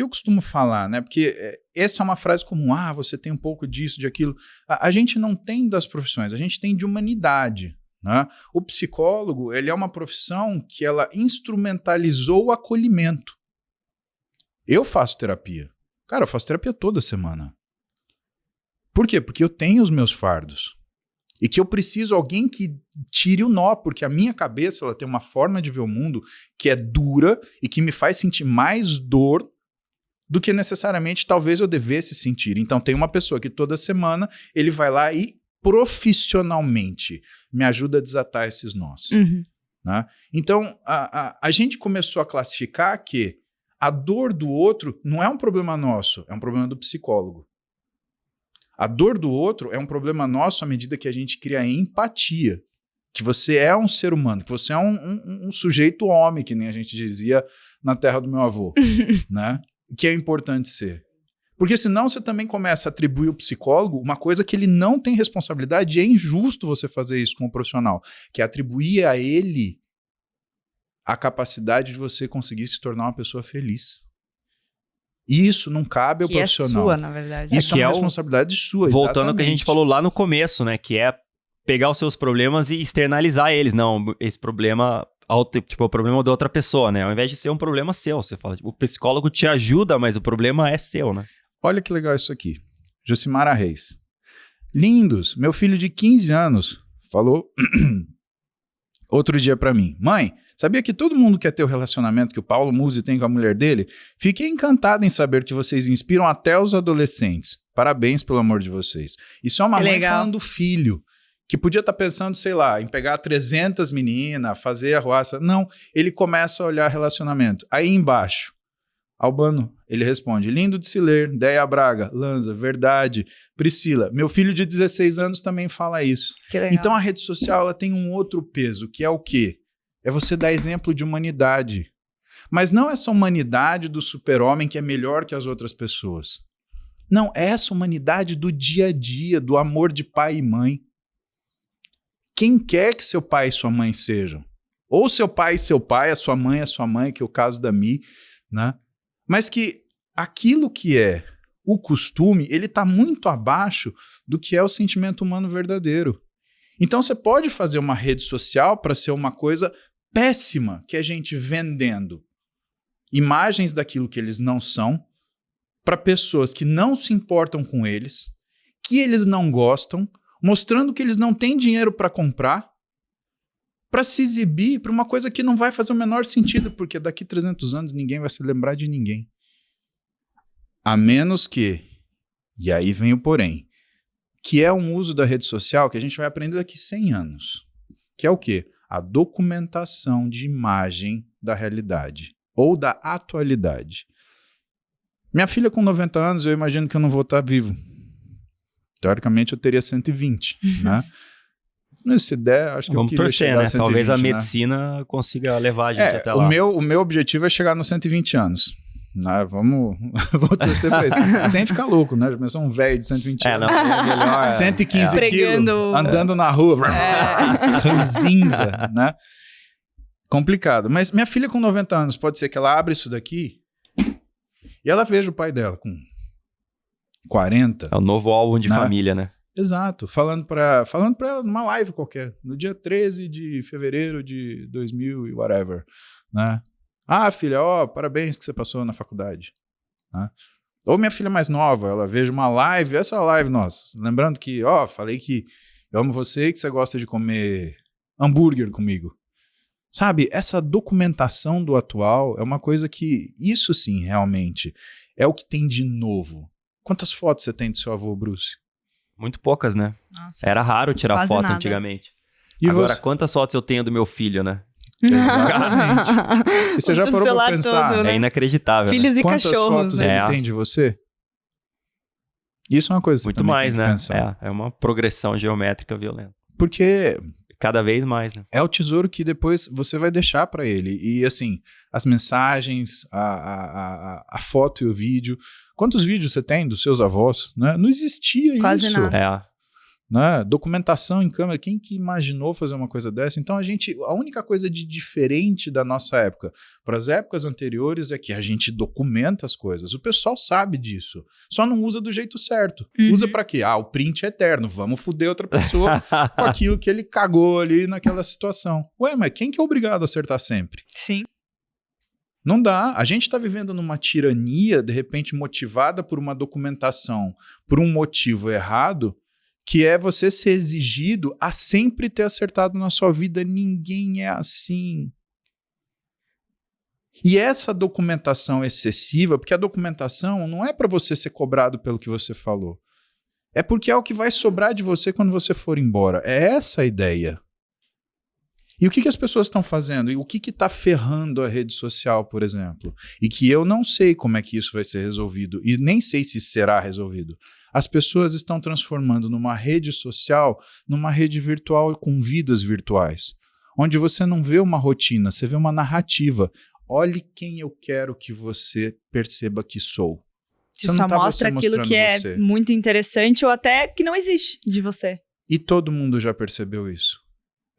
eu costumo falar, né? Porque essa é uma frase comum. Você tem um pouco disso, de aquilo. A gente não tem das profissões, a gente tem de humanidade. Né? O psicólogo, ele é uma profissão que ela instrumentalizou o acolhimento. Eu faço terapia. Cara, eu faço terapia toda semana. Por quê? Porque eu tenho os meus fardos. E que eu preciso de alguém que tire o nó, porque a minha cabeça ela tem uma forma de ver o mundo que é dura e que me faz sentir mais dor do que necessariamente talvez eu devesse sentir. Então tem uma pessoa que toda semana ele vai lá e profissionalmente me ajuda a desatar esses nós. Uhum. Né? Então a gente começou a classificar que A dor do outro não é um problema nosso, é um problema do psicólogo. A dor do outro é um problema nosso à medida que a gente cria empatia. Que você é um ser humano, que você é um sujeito homem, que nem a gente dizia na terra do meu avô, né? Que é importante ser. Porque senão você também começa a atribuir ao psicólogo uma coisa que ele não tem responsabilidade, e é injusto você fazer isso com o profissional, que é atribuir a ele a capacidade de você conseguir se tornar uma pessoa feliz. Isso não cabe ao profissional. Que é sua, na verdade. Isso é uma responsabilidade sua, voltando ao que a gente falou lá no começo, né? Que é pegar os seus problemas e externalizar eles. Não, esse problema, tipo, é o problema da outra pessoa, né? Ao invés de ser um problema seu. Você fala, tipo, o psicólogo te ajuda, mas o problema é seu, né? Olha que legal isso aqui. Josimara Reis. Lindos, meu filho de 15 anos falou outro dia pra mim. Mãe, sabia que todo mundo quer ter o relacionamento que o Paulo Musi tem com a mulher dele? Fiquei encantado em saber que vocês inspiram até os adolescentes. Parabéns pelo amor de vocês. Isso é uma mãe falando do filho, que podia estar pensando, sei lá, em pegar 300 meninas, fazer arruaça. Não, ele começa a olhar relacionamento. Aí embaixo, Albano, ele responde, lindo de se ler, Deia Braga, Lanza, verdade, Priscila, meu filho de 16 anos também fala isso. Que legal. Então a rede social ela tem um outro peso, que é o quê? É você dar exemplo de humanidade. Mas não essa humanidade do super-homem que é melhor que as outras pessoas. Não, é essa humanidade do dia a dia, do amor de pai e mãe. Quem quer que seu pai e sua mãe sejam. Ou seu pai e seu pai, a sua mãe, que é o caso da Mi, né? Mas que aquilo que é o costume, ele está muito abaixo do que é o sentimento humano verdadeiro. Então você pode fazer uma rede social para ser uma coisa péssima, que é gente vendendo imagens daquilo que eles não são para pessoas que não se importam com eles, que eles não gostam, mostrando que eles não têm dinheiro para comprar, para se exibir para uma coisa que não vai fazer o menor sentido, porque daqui 300 anos ninguém vai se lembrar de ninguém. A menos que, e aí vem o porém, que é um uso da rede social que a gente vai aprender daqui 100 anos. Que é o quê? A documentação de imagem da realidade ou da atualidade. Minha filha com 90 anos, eu imagino que eu não vou estar vivo. Teoricamente eu teria 120, né? Se der, acho que vamos eu queria torcer, chegar né? a 120, talvez a né? medicina consiga levar a gente até lá. O meu objetivo é chegar nos 120 anos. Né? Vou torcer pra isso. Sem ficar louco, né? Já pensou um velho de 120 anos. Não, é melhor. 115 quilos, andando na rua. Ranzinza, né? Complicado. Mas minha filha com 90 anos, pode ser que ela abra isso daqui e ela veja o pai dela com 40. É o novo álbum de família, né? Exato. Falando pra ela numa live qualquer, no dia 13 de fevereiro de 2000 e whatever, né? Ah, filha, parabéns que você passou na faculdade. Né? Ou minha filha mais nova, ela veja uma live, essa live nossa, lembrando que, falei que eu amo você e que você gosta de comer hambúrguer comigo. Sabe, essa documentação do atual é uma coisa que, isso sim, realmente, é o que tem de novo. Quantas fotos você tem do seu avô, Bruce? Muito poucas, né? Nossa, era raro tirar quase foto nada. Antigamente. E agora, você? quantas fotos eu tenho do meu filho, né? Exatamente. E você já parou pra pensar? Todo, né? É inacreditável. Filhos né? e Quantas cachorros. fotos ele tem de você? Isso é uma coisa que você Muito também mais, tem que né? pensar. É uma progressão geométrica violenta. Porque Cada vez mais, né? é o tesouro que depois você vai deixar pra ele. E assim, as mensagens, a foto e o vídeo. Quantos vídeos você tem dos seus avós? Né? Não existia Quase isso. nada. Né? Documentação em câmera. Quem que imaginou fazer uma coisa dessa? Então a única coisa de diferente da nossa época para as épocas anteriores é que a gente documenta as coisas. O pessoal sabe disso. Só não usa do jeito certo. Usa pra quê? O print é eterno. Vamos foder outra pessoa com aquilo que ele cagou ali naquela situação. Ué, mas quem que é obrigado a acertar sempre? Sim. Não dá. A gente está vivendo numa tirania, de repente motivada por uma documentação, por um motivo errado, que é você ser exigido a sempre ter acertado na sua vida. Ninguém é assim. E essa documentação excessiva, porque a documentação não é para você ser cobrado pelo que você falou. É porque é o que vai sobrar de você quando você for embora. É essa a ideia. E o que as pessoas estão fazendo? E o que está ferrando a rede social, por exemplo? E que eu não sei como é que isso vai ser resolvido, e nem sei se será resolvido. As pessoas estão transformando numa rede social, numa rede virtual com vidas virtuais, onde você não vê uma rotina, você vê uma narrativa. Olhe quem eu quero que você perceba que sou. Você só mostra aquilo que é muito interessante ou até que não existe de você. E todo mundo já percebeu isso.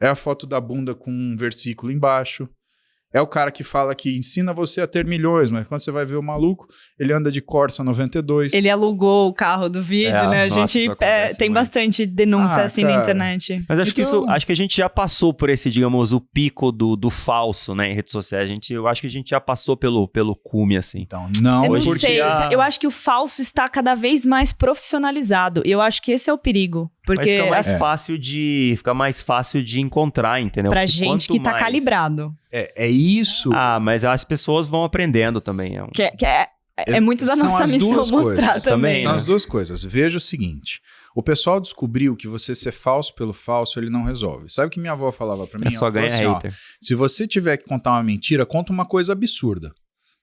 É a foto da bunda com um versículo embaixo. É o cara que fala que ensina você a ter milhões, mas quando você vai ver o maluco, ele anda de Corsa 92. Ele alugou o carro do vídeo, né? A gente tem bastante denúncia assim na internet. Mas acho então... acho que a gente já passou por esse, digamos, o pico do falso, né, em redes sociais. Eu acho que a gente já passou pelo cume, assim. Então, não. Eu não sei, eu acho que o falso está cada vez mais profissionalizado. E eu acho que esse é o perigo. Porque fica mais fácil de encontrar, entendeu? Pra gente que tá calibrado. É isso. Mas as pessoas vão aprendendo também. É muito da nossa missão mostrar também. São as duas coisas. Veja o seguinte, o pessoal descobriu que você ser falso pelo falso, ele não resolve. Sabe o que minha avó falava pra mim? É só ganhar hater. Se você tiver que contar uma mentira, conta uma coisa absurda.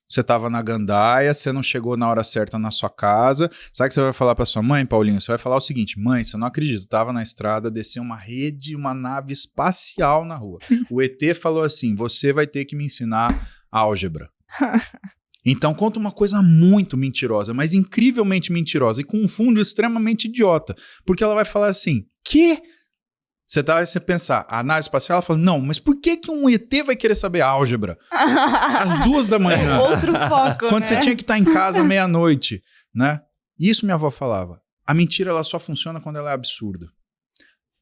Você estava na gandaia, você não chegou na hora certa na sua casa. Sabe o que você vai falar para sua mãe, Paulinho? Você vai falar o seguinte: mãe, você não acredita, eu estava na estrada, desceu uma nave espacial na rua. O ET falou assim: você vai ter que me ensinar álgebra. Então conta uma coisa muito mentirosa, mas incrivelmente mentirosa e com um fundo extremamente idiota. Porque ela vai falar assim: quê? Você pensar, a nave espacial, ela fala, não, mas por que um ET vai querer saber álgebra? Às 2h. Outro foco, quando você tinha que estar em casa meia-noite, né? Isso minha avó falava. A mentira, ela só funciona quando ela é absurda.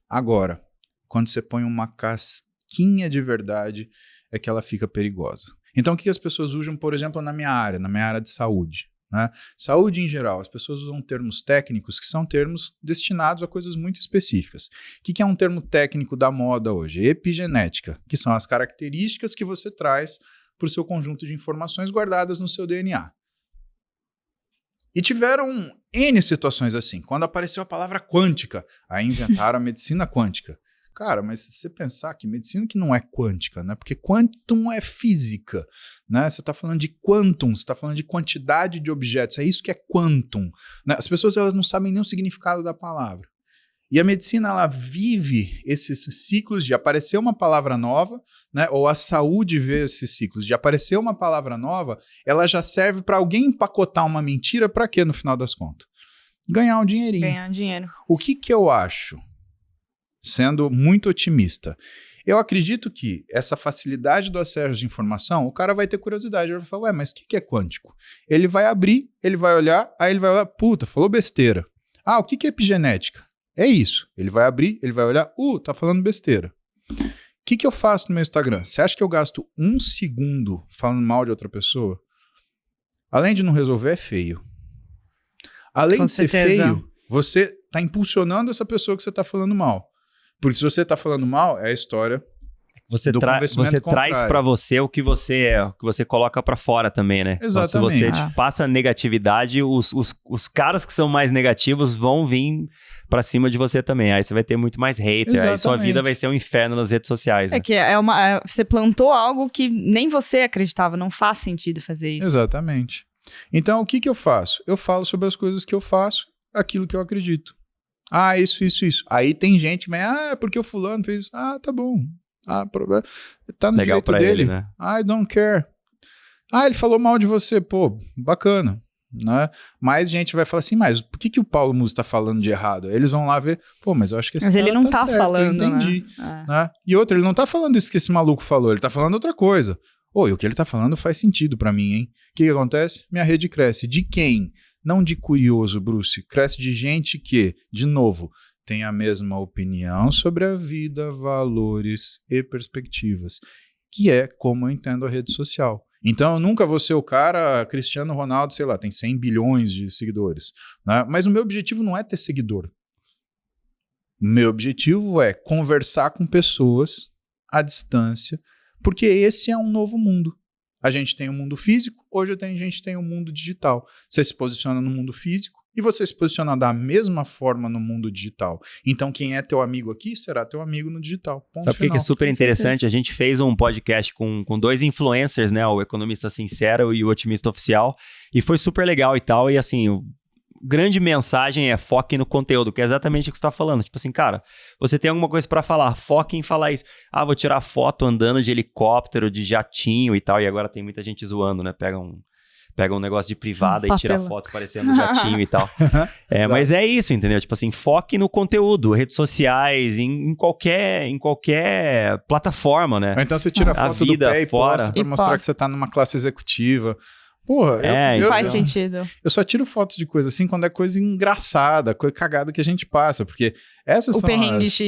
Agora, quando você põe uma casquinha de verdade, é que ela fica perigosa. Então, o que as pessoas usam, por exemplo, na minha área de saúde? Né? Saúde em geral, as pessoas usam termos técnicos que são termos destinados a coisas muito específicas. O que é um termo técnico da moda hoje? Epigenética, que são as características que você traz para o seu conjunto de informações guardadas no seu DNA. E tiveram N situações assim. Quando apareceu a palavra quântica, aí inventaram a medicina quântica. Cara, mas se você pensar que medicina que não é quântica, né? Porque quantum é física, né? Você está falando de quantum, você está falando de quantidade de objetos, é isso que é quantum. Né? As pessoas elas não sabem nem o significado da palavra. E a medicina ela vive esses ciclos de aparecer uma palavra nova, né? Ou a saúde vê esses ciclos de aparecer uma palavra nova, ela já serve para alguém empacotar uma mentira para quê no final das contas? Ganhar um dinheirinho. Ganhar dinheiro. O que eu acho? Sendo muito otimista. Eu acredito que essa facilidade do acesso de informação, o cara vai ter curiosidade, ele vai falar, mas o que é quântico? Ele vai abrir, ele vai olhar, aí ele vai olhar, puta, falou besteira. O que é epigenética? É isso. Ele vai abrir, ele vai olhar, tá falando besteira. O que eu faço no meu Instagram? Você acha que eu gasto 1 segundo falando mal de outra pessoa? Além de não resolver, é feio. Além de ser feio, você está impulsionando essa pessoa que você está falando mal. Porque se você está falando mal, é a história você traz para você o que você coloca para fora também, né? Exatamente. Então, se você passa negatividade, os caras que são mais negativos vão vir para cima de você também. Aí você vai ter muito mais hater. Exatamente. Aí sua vida vai ser um inferno nas redes sociais. Né? É que você plantou algo que nem você acreditava. Não faz sentido fazer isso. Exatamente. Então, o que eu faço? Eu falo sobre as coisas que eu faço, aquilo que eu acredito. Isso. Aí tem gente, mas porque o fulano fez isso. Tá bom. Tá no legal direito dele. Ele, né? I don't care. Ele falou mal de você. Pô, bacana. Né? Mais gente vai falar assim, mas por que o Paulo Musi tá falando de errado? Eles vão lá ver, mas eu acho que esse cara ele não tá certo, falando, eu entendi. Né? E outra, ele não tá falando isso que esse maluco falou, ele tá falando outra coisa. E o que ele tá falando faz sentido pra mim, hein? O que acontece? Minha rede cresce. De quem? Não de curioso, Bruce. Cresce de gente que, de novo, tem a mesma opinião sobre a vida, valores e perspectivas, que é como eu entendo a rede social. Então, eu nunca vou ser o cara, Cristiano Ronaldo, sei lá, tem 100 bilhões de seguidores. Né? Mas o meu objetivo não é ter seguidor. O meu objetivo é conversar com pessoas à distância, porque esse é um novo mundo. A gente tem o mundo físico, hoje a gente tem o mundo digital. Você se posiciona no mundo físico e você se posiciona da mesma forma no mundo digital. Então, quem é teu amigo aqui será teu amigo no digital. Ponto Sabe o que final. é super interessante? A gente fez um podcast com 2 influencers, né? O Economista Sincero e o Otimista Oficial. E foi super legal e tal. E assim, grande mensagem é foque no conteúdo, que é exatamente o que você tá falando. Tipo assim, cara, você tem alguma coisa pra falar, foque em falar isso. Ah, vou tirar foto andando de helicóptero, de jatinho e tal. E agora tem muita gente zoando, né? Pega um negócio de privada e tira foto parecendo um jatinho e tal. Mas é isso, entendeu? Tipo assim, foque no conteúdo, redes sociais, em qualquer plataforma, né? Ou então você tira a foto do pé e posta pra mostrar que você tá numa classe executiva. Porra, faz sentido. Eu só tiro foto de coisa assim quando é coisa engraçada, coisa cagada que a gente passa, porque essas são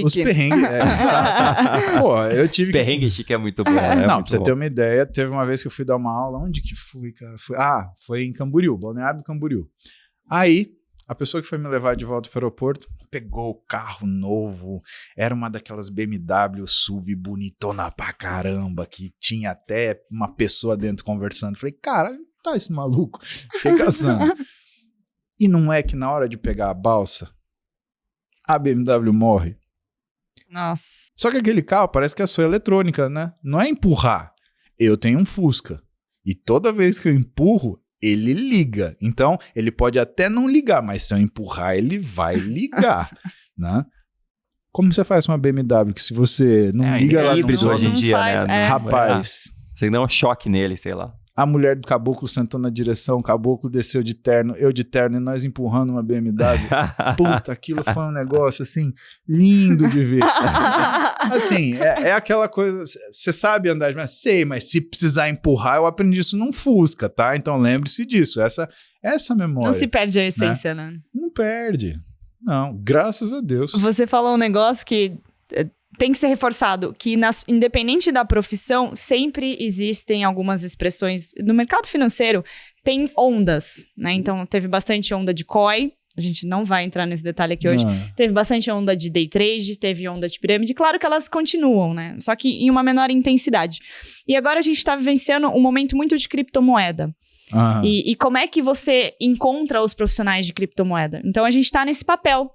os perrengues. Exato. Pô, eu tive perrengue chique é muito bom, né? Não, pra você ter uma ideia, teve uma vez que eu fui dar uma aula, onde que fui, cara? Foi em Camboriú, Balneário do Camboriú. Aí, a pessoa que foi me levar de volta pro aeroporto pegou o carro novo, era uma daquelas BMW SUV bonitona pra caramba, que tinha até uma pessoa dentro conversando. Falei, cara, tá esse maluco? Fiquei caçando. E não é que na hora de pegar a balsa, a BMW morre. Nossa. Só que aquele carro parece que é só eletrônica, né? Não é empurrar. Eu tenho um Fusca. E toda vez que eu empurro, ele liga. Então, ele pode até não ligar, mas se eu empurrar, ele vai ligar, né? Como você faz com uma BMW que se você não liga ela híbrido não hoje em dia, né? Rapaz. Você dá um choque nele, sei lá. A mulher do caboclo sentou na direção, o caboclo desceu de terno, eu de terno e nós empurrando uma BMW. Puta, aquilo foi um negócio, assim, lindo de ver. Assim, é aquela coisa, você sabe andar, mas sei, mas se precisar empurrar, eu aprendi isso num Fusca, tá? Então lembre-se disso, essa memória. Não se perde a essência, né? Não perde. Não, graças a Deus. Você falou um negócio que tem que ser reforçado, que independente da profissão, sempre existem algumas expressões. No mercado financeiro, tem ondas, né? Então, teve bastante onda de COI, a gente não vai entrar nesse detalhe aqui hoje. Teve bastante onda de day trade, teve onda de pirâmide. Claro que elas continuam, né? Só que em uma menor intensidade. E agora a gente está vivenciando um momento muito de criptomoeda. E como é que você encontra os profissionais de criptomoeda? Então, a gente está nesse papel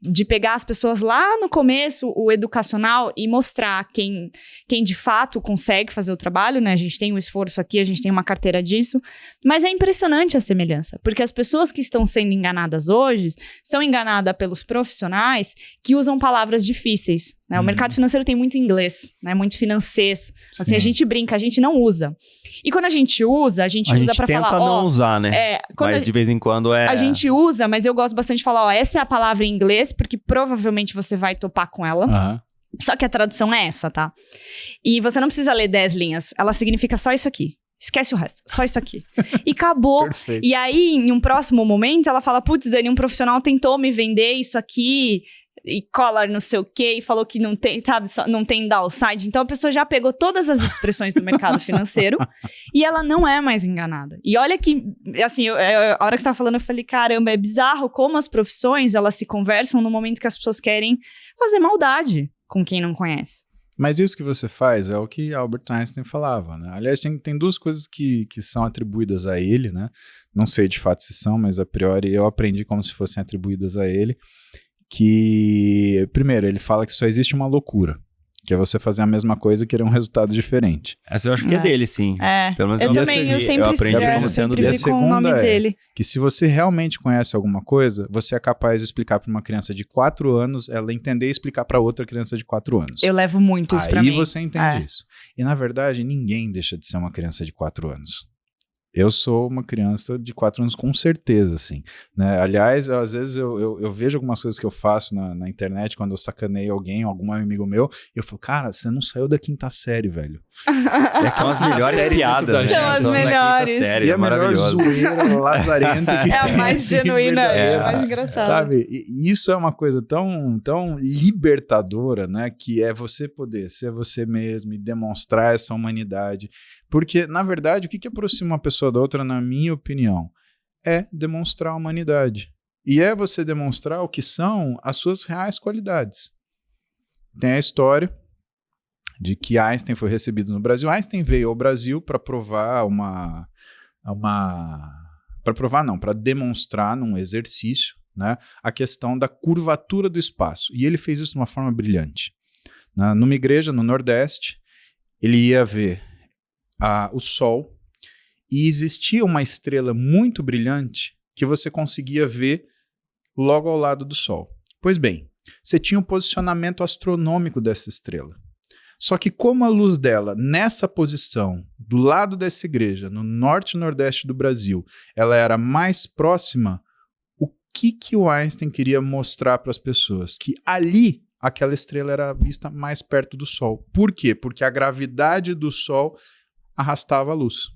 de pegar as pessoas lá no começo, o educacional, e mostrar quem de fato consegue fazer o trabalho, né? A gente tem um esforço aqui, a gente tem uma carteira disso, mas é impressionante a semelhança, porque as pessoas que estão sendo enganadas hoje são enganadas pelos profissionais que usam palavras difíceis, né? O mercado financeiro tem muito inglês, né? Muito financês. Assim, a gente brinca, a gente não usa. E quando a gente usa pra falar... A gente tenta não usar, né? Mas de vez em quando A gente usa, mas eu gosto bastante de falar, essa é a palavra em inglês, porque provavelmente você vai topar com ela. Só que a tradução é essa, tá? E você não precisa ler 10 linhas. Ela significa só isso aqui. Esquece o resto. Só isso aqui. E acabou. Perfeito. E aí, em um próximo momento, ela fala, putz, Dani, um profissional tentou me vender isso aqui... e collar não sei o quê, e falou que não tem, sabe, não tem downside. Então, a pessoa já pegou todas as expressões do mercado financeiro e ela não é mais enganada. E olha que, assim, a hora que você tava falando, eu falei, caramba, é bizarro como as profissões, elas se conversam no momento que as pessoas querem fazer maldade com quem não conhece. Mas isso que você faz é o que Albert Einstein falava, né? Aliás, tem duas coisas que são atribuídas a ele, né? Não sei de fato se são, mas a priori eu aprendi como se fossem atribuídas a ele. Que, primeiro, ele fala que só existe uma loucura, que é você fazer a mesma coisa e querer um resultado diferente. Essa eu acho que é dele, sim. Pelo menos eu também, eu sempre vi com o nome dele. Que se você realmente conhece alguma coisa, você é capaz de explicar para uma criança de 4 anos, ela entender e explicar para outra criança de 4 anos. Eu levo muito isso pra mim. Aí você entende isso. E, na verdade, ninguém deixa de ser uma criança de 4 anos. Eu sou uma criança de 4 anos com certeza, assim, né? Aliás, às vezes eu vejo algumas coisas que eu faço na internet quando eu sacaneio alguém, algum amigo meu, e eu falo, cara, você não saiu da 5ª série, velho. São as melhores piadas, né? São as melhores. Série, e a melhor zoeira lazarenta que tem. É a mais genuína, é a mais engraçada. Sabe? E isso é uma coisa tão libertadora, né? Que é você poder ser você mesmo e demonstrar essa humanidade. Porque, na verdade, o que aproxima uma pessoa da outra, na minha opinião, é demonstrar a humanidade. E é você demonstrar o que são as suas reais qualidades. Tem a história de que Einstein foi recebido no Brasil. Einstein veio ao Brasil para provar para demonstrar num exercício, né, a questão da curvatura do espaço. E ele fez isso de uma forma brilhante. Numa igreja no Nordeste, ele ia ver o Sol e existia uma estrela muito brilhante que você conseguia ver logo ao lado do Sol. Pois bem, você tinha o posicionamento astronômico dessa estrela. Só que como a luz dela, nessa posição, do lado dessa igreja, no norte e nordeste do Brasil, ela era mais próxima, o que o Einstein queria mostrar para as pessoas? Que ali, aquela estrela era vista mais perto do Sol. Por quê? Porque a gravidade do Sol arrastava a luz.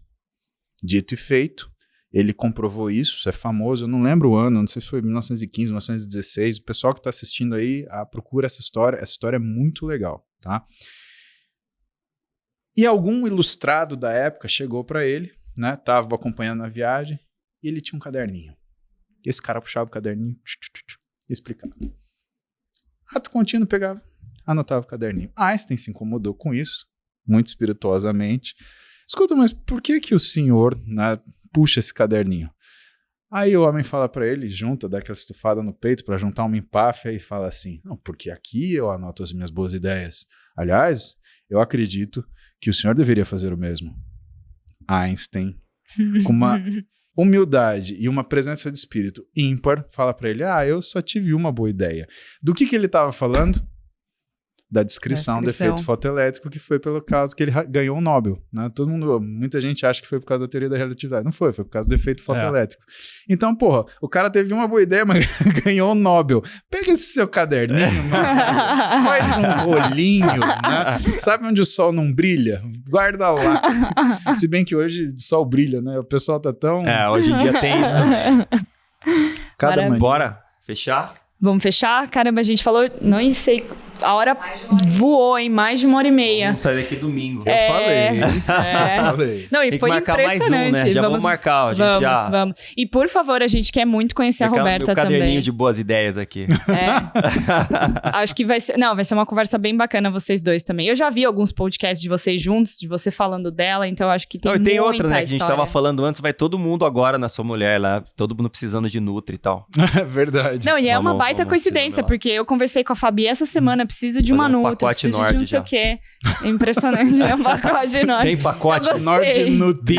Dito e feito, ele comprovou isso é famoso, eu não lembro o ano, não sei se foi 1915, 1916, o pessoal que está assistindo aí, procura essa história é muito legal, tá? E algum ilustrado da época chegou para ele, né, tava acompanhando a viagem, e ele tinha um caderninho. E esse cara puxava o caderninho e explicava. Ato contínuo, pegava, anotava o caderninho. Einstein se incomodou com isso, muito espirituosamente. Escuta, mas por que o senhor, né, puxa esse caderninho? Aí o homem fala para ele, dá aquela estufada no peito para juntar uma empáfia e fala assim, não, porque aqui eu anoto as minhas boas ideias. Aliás, eu acredito que o senhor deveria fazer o mesmo. Einstein, com uma humildade e uma presença de espírito ímpar, fala para ele, eu só tive uma boa ideia. Do que ele estava falando? Da descrição do efeito fotoelétrico, que foi pelo caso que ele ganhou um Nobel, né? Muita gente acha que foi por causa da teoria da relatividade. Não foi por causa do efeito fotoelétrico. Então, o cara teve uma boa ideia, mas ganhou um Nobel. Pega esse seu caderninho, faz um rolinho, né? Sabe onde o sol não brilha? Guarda lá. Se bem que hoje o sol brilha, né? O pessoal tá tão... hoje em dia tem isso também. Bora fechar? Vamos fechar? Caramba, a gente falou, não sei, a hora voou, hein? Mais de 1h30. Vamos sair daqui domingo. Eu falei. Não, e tem foi que marcar impressionante. Mais um, né? Já vamos marcar, a gente Vamos. E por favor, a gente quer muito conhecer a Roberta também. Caderninho de boas ideias aqui. Acho que vai ser uma conversa bem bacana vocês dois também. Eu já vi alguns podcasts de vocês juntos, de você falando dela, então acho que tem muita tem outra, né, que a gente história. tava falando antes, vai todo mundo agora na sua mulher lá, todo mundo precisando de Nutri e tal. Verdade. Não, e é uma baita coincidência, porque eu conversei com a Fabi essa semana, preciso de uma Nutri, preciso de não sei o quê. É impressionante, né? Um pacote Nord. Tem pacote Nord Nutri.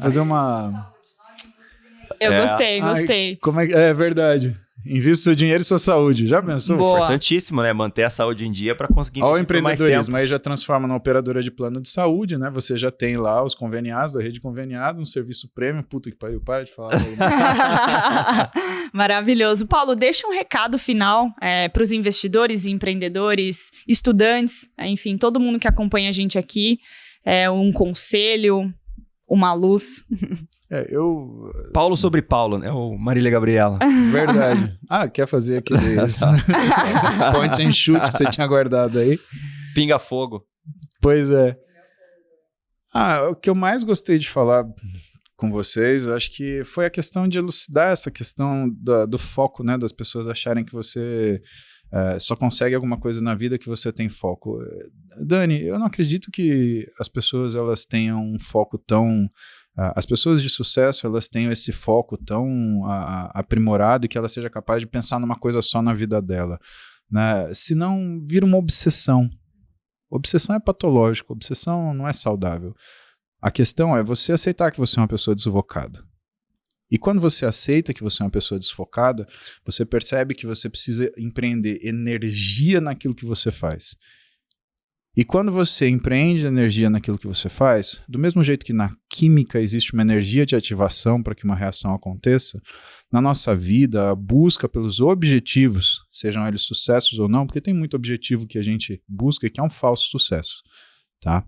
Fazer uma... Eu gostei. Como é verdade. Invista seu dinheiro e sua saúde. Já pensou? Boa. Importantíssimo, né? Manter a saúde em dia para conseguir investir. Olha o empreendedorismo. Aí já transforma na operadora de plano de saúde, né? Você já tem lá os conveniados, da rede conveniada, um serviço premium. Puta que pariu, para de falar. Maravilhoso. Paulo, deixa um recado final para os investidores e empreendedores, estudantes, enfim, todo mundo que acompanha a gente aqui. Um conselho, uma luz. Paulo sobre Paulo, né? O Marília Gabriela. Verdade. Quer fazer aquele point and shoot que você tinha guardado aí? Pinga fogo. Pois é. O que eu mais gostei de falar com vocês, eu acho que foi a questão de elucidar essa questão do foco, né? Das pessoas acharem que você só consegue alguma coisa na vida que você tem foco. Dani, eu não acredito que as pessoas elas tenham um foco tão... as pessoas de sucesso, elas tenham esse foco tão aprimorado e que ela seja capaz de pensar numa coisa só na vida dela, né? Senão vira uma obsessão. Obsessão é patológico, obsessão não é saudável. A questão é você aceitar que você é uma pessoa desfocada. E quando você aceita que você é uma pessoa desfocada, você percebe que você precisa empreender energia naquilo que você faz. E quando você empreende energia naquilo que você faz, do mesmo jeito que na química existe uma energia de ativação para que uma reação aconteça, na nossa vida, a busca pelos objetivos, sejam eles sucessos ou não, porque tem muito objetivo que a gente busca e que é um falso sucesso, tá?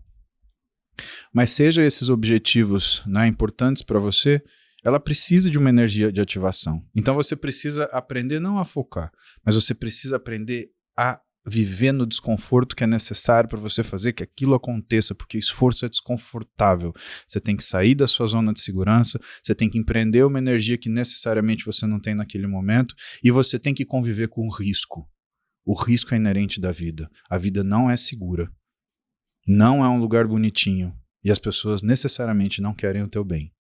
Mas seja esses objetivos, né, importantes para você, ela precisa de uma energia de ativação. Então você precisa aprender não a focar, mas você precisa aprender a viver no desconforto que é necessário para você fazer que aquilo aconteça, porque esforço é desconfortável. Você tem que sair da sua zona de segurança, você tem que empreender uma energia que necessariamente você não tem naquele momento e você tem que conviver com o risco. O risco é inerente da vida. A vida não é segura. Não é um lugar bonitinho. E as pessoas necessariamente não querem o teu bem.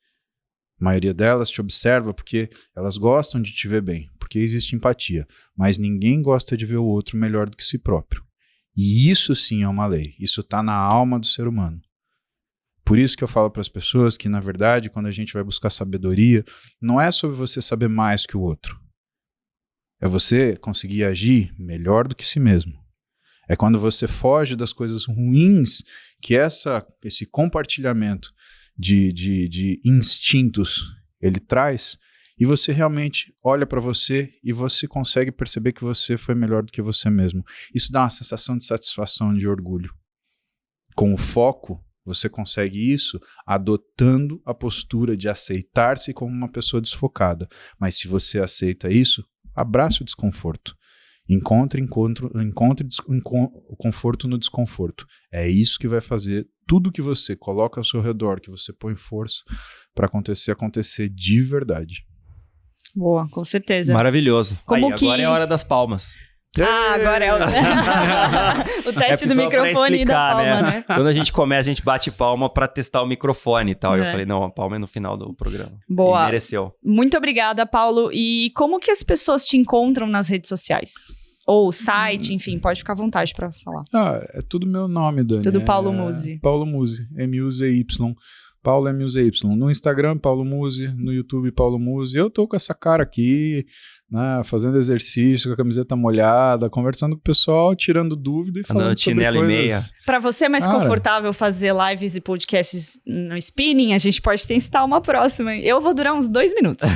A maioria delas te observa porque elas gostam de te ver bem, porque existe empatia. Mas ninguém gosta de ver o outro melhor do que si próprio. E isso sim é uma lei. Isso está na alma do ser humano. Por isso que eu falo para as pessoas que, na verdade, quando a gente vai buscar sabedoria, não é sobre você saber mais que o outro. É você conseguir agir melhor do que si mesmo. É quando você foge das coisas ruins que esse compartilhamento de instintos ele traz, e você realmente olha para você e você consegue perceber que você foi melhor do que você mesmo. Isso dá uma sensação de satisfação e de orgulho. Com o foco, você consegue isso adotando a postura de aceitar-se como uma pessoa desfocada. Mas se você aceita isso, abrace o desconforto. Encontre o conforto no desconforto. É isso que vai fazer tudo que você coloca ao seu redor, que você põe força para acontecer de verdade. Boa, com certeza. Maravilhoso. Como Aí, agora é a hora das palmas. Agora é o teste do microfone e da palma, né? Quando a gente começa, a gente bate palma pra testar o microfone e tal. Eu falei, não, a palma é no final do programa. Boa. E mereceu. Muito obrigada, Paulo. E como que as pessoas te encontram nas redes sociais? Ou site, enfim, pode ficar à vontade pra falar. É tudo meu nome, Dani. Tudo Paulo Musi. Paulo Musi, M-U-Z-Y. Paulo M-U-Z-Y. No Instagram, Paulo Musi. No YouTube, Paulo Musi. Eu tô com essa cara aqui, né, fazendo exercício, com a camiseta molhada, conversando com o pessoal, tirando dúvida e falando sobre chinelo coisas. E meia. Pra você é mais confortável fazer lives e podcasts no Spinning, a gente pode testar uma próxima. Eu vou durar uns 2 minutos.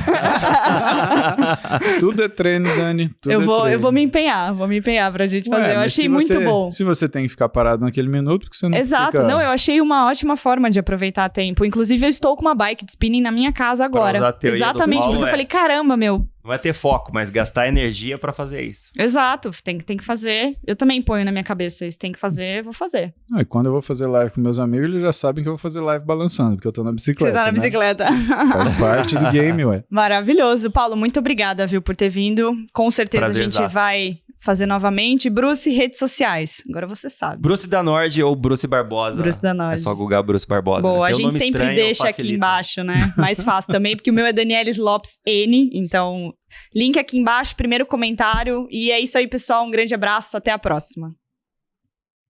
Tudo é treino, Dani. Eu vou me empenhar pra gente fazer. Eu achei muito bom. Se você tem que ficar parado naquele minuto, porque você não Exato. fica... Não, eu achei uma ótima forma de aproveitar tempo. Inclusive, eu estou com uma bike de spinning na minha casa agora. Pra usar a teoria do Exatamente, Paulo, porque eu falei, caramba, meu... Não é ter foco, mas gastar energia pra fazer isso. Exato, tem que fazer. Eu também ponho na minha cabeça, isso tem que fazer, vou fazer. E quando eu vou fazer live com meus amigos, eles já sabem que eu vou fazer live balançando, porque eu tô na bicicleta. Você tá na bicicleta. Faz parte do game, ué. Maravilhoso. Paulo, muito obrigada, viu, por ter vindo. Com certeza a gente vai fazer novamente. Bruce, redes sociais. Agora você sabe. Bruce da Nord ou Bruce Barbosa. Bruce da Nord. É só googar Bruce Barbosa. Boa, né? a gente sempre deixa aqui embaixo, né? Mais fácil também, porque o meu é Danielis Lopes N, então link aqui embaixo, primeiro comentário. E é isso aí, pessoal. Um grande abraço, até a próxima.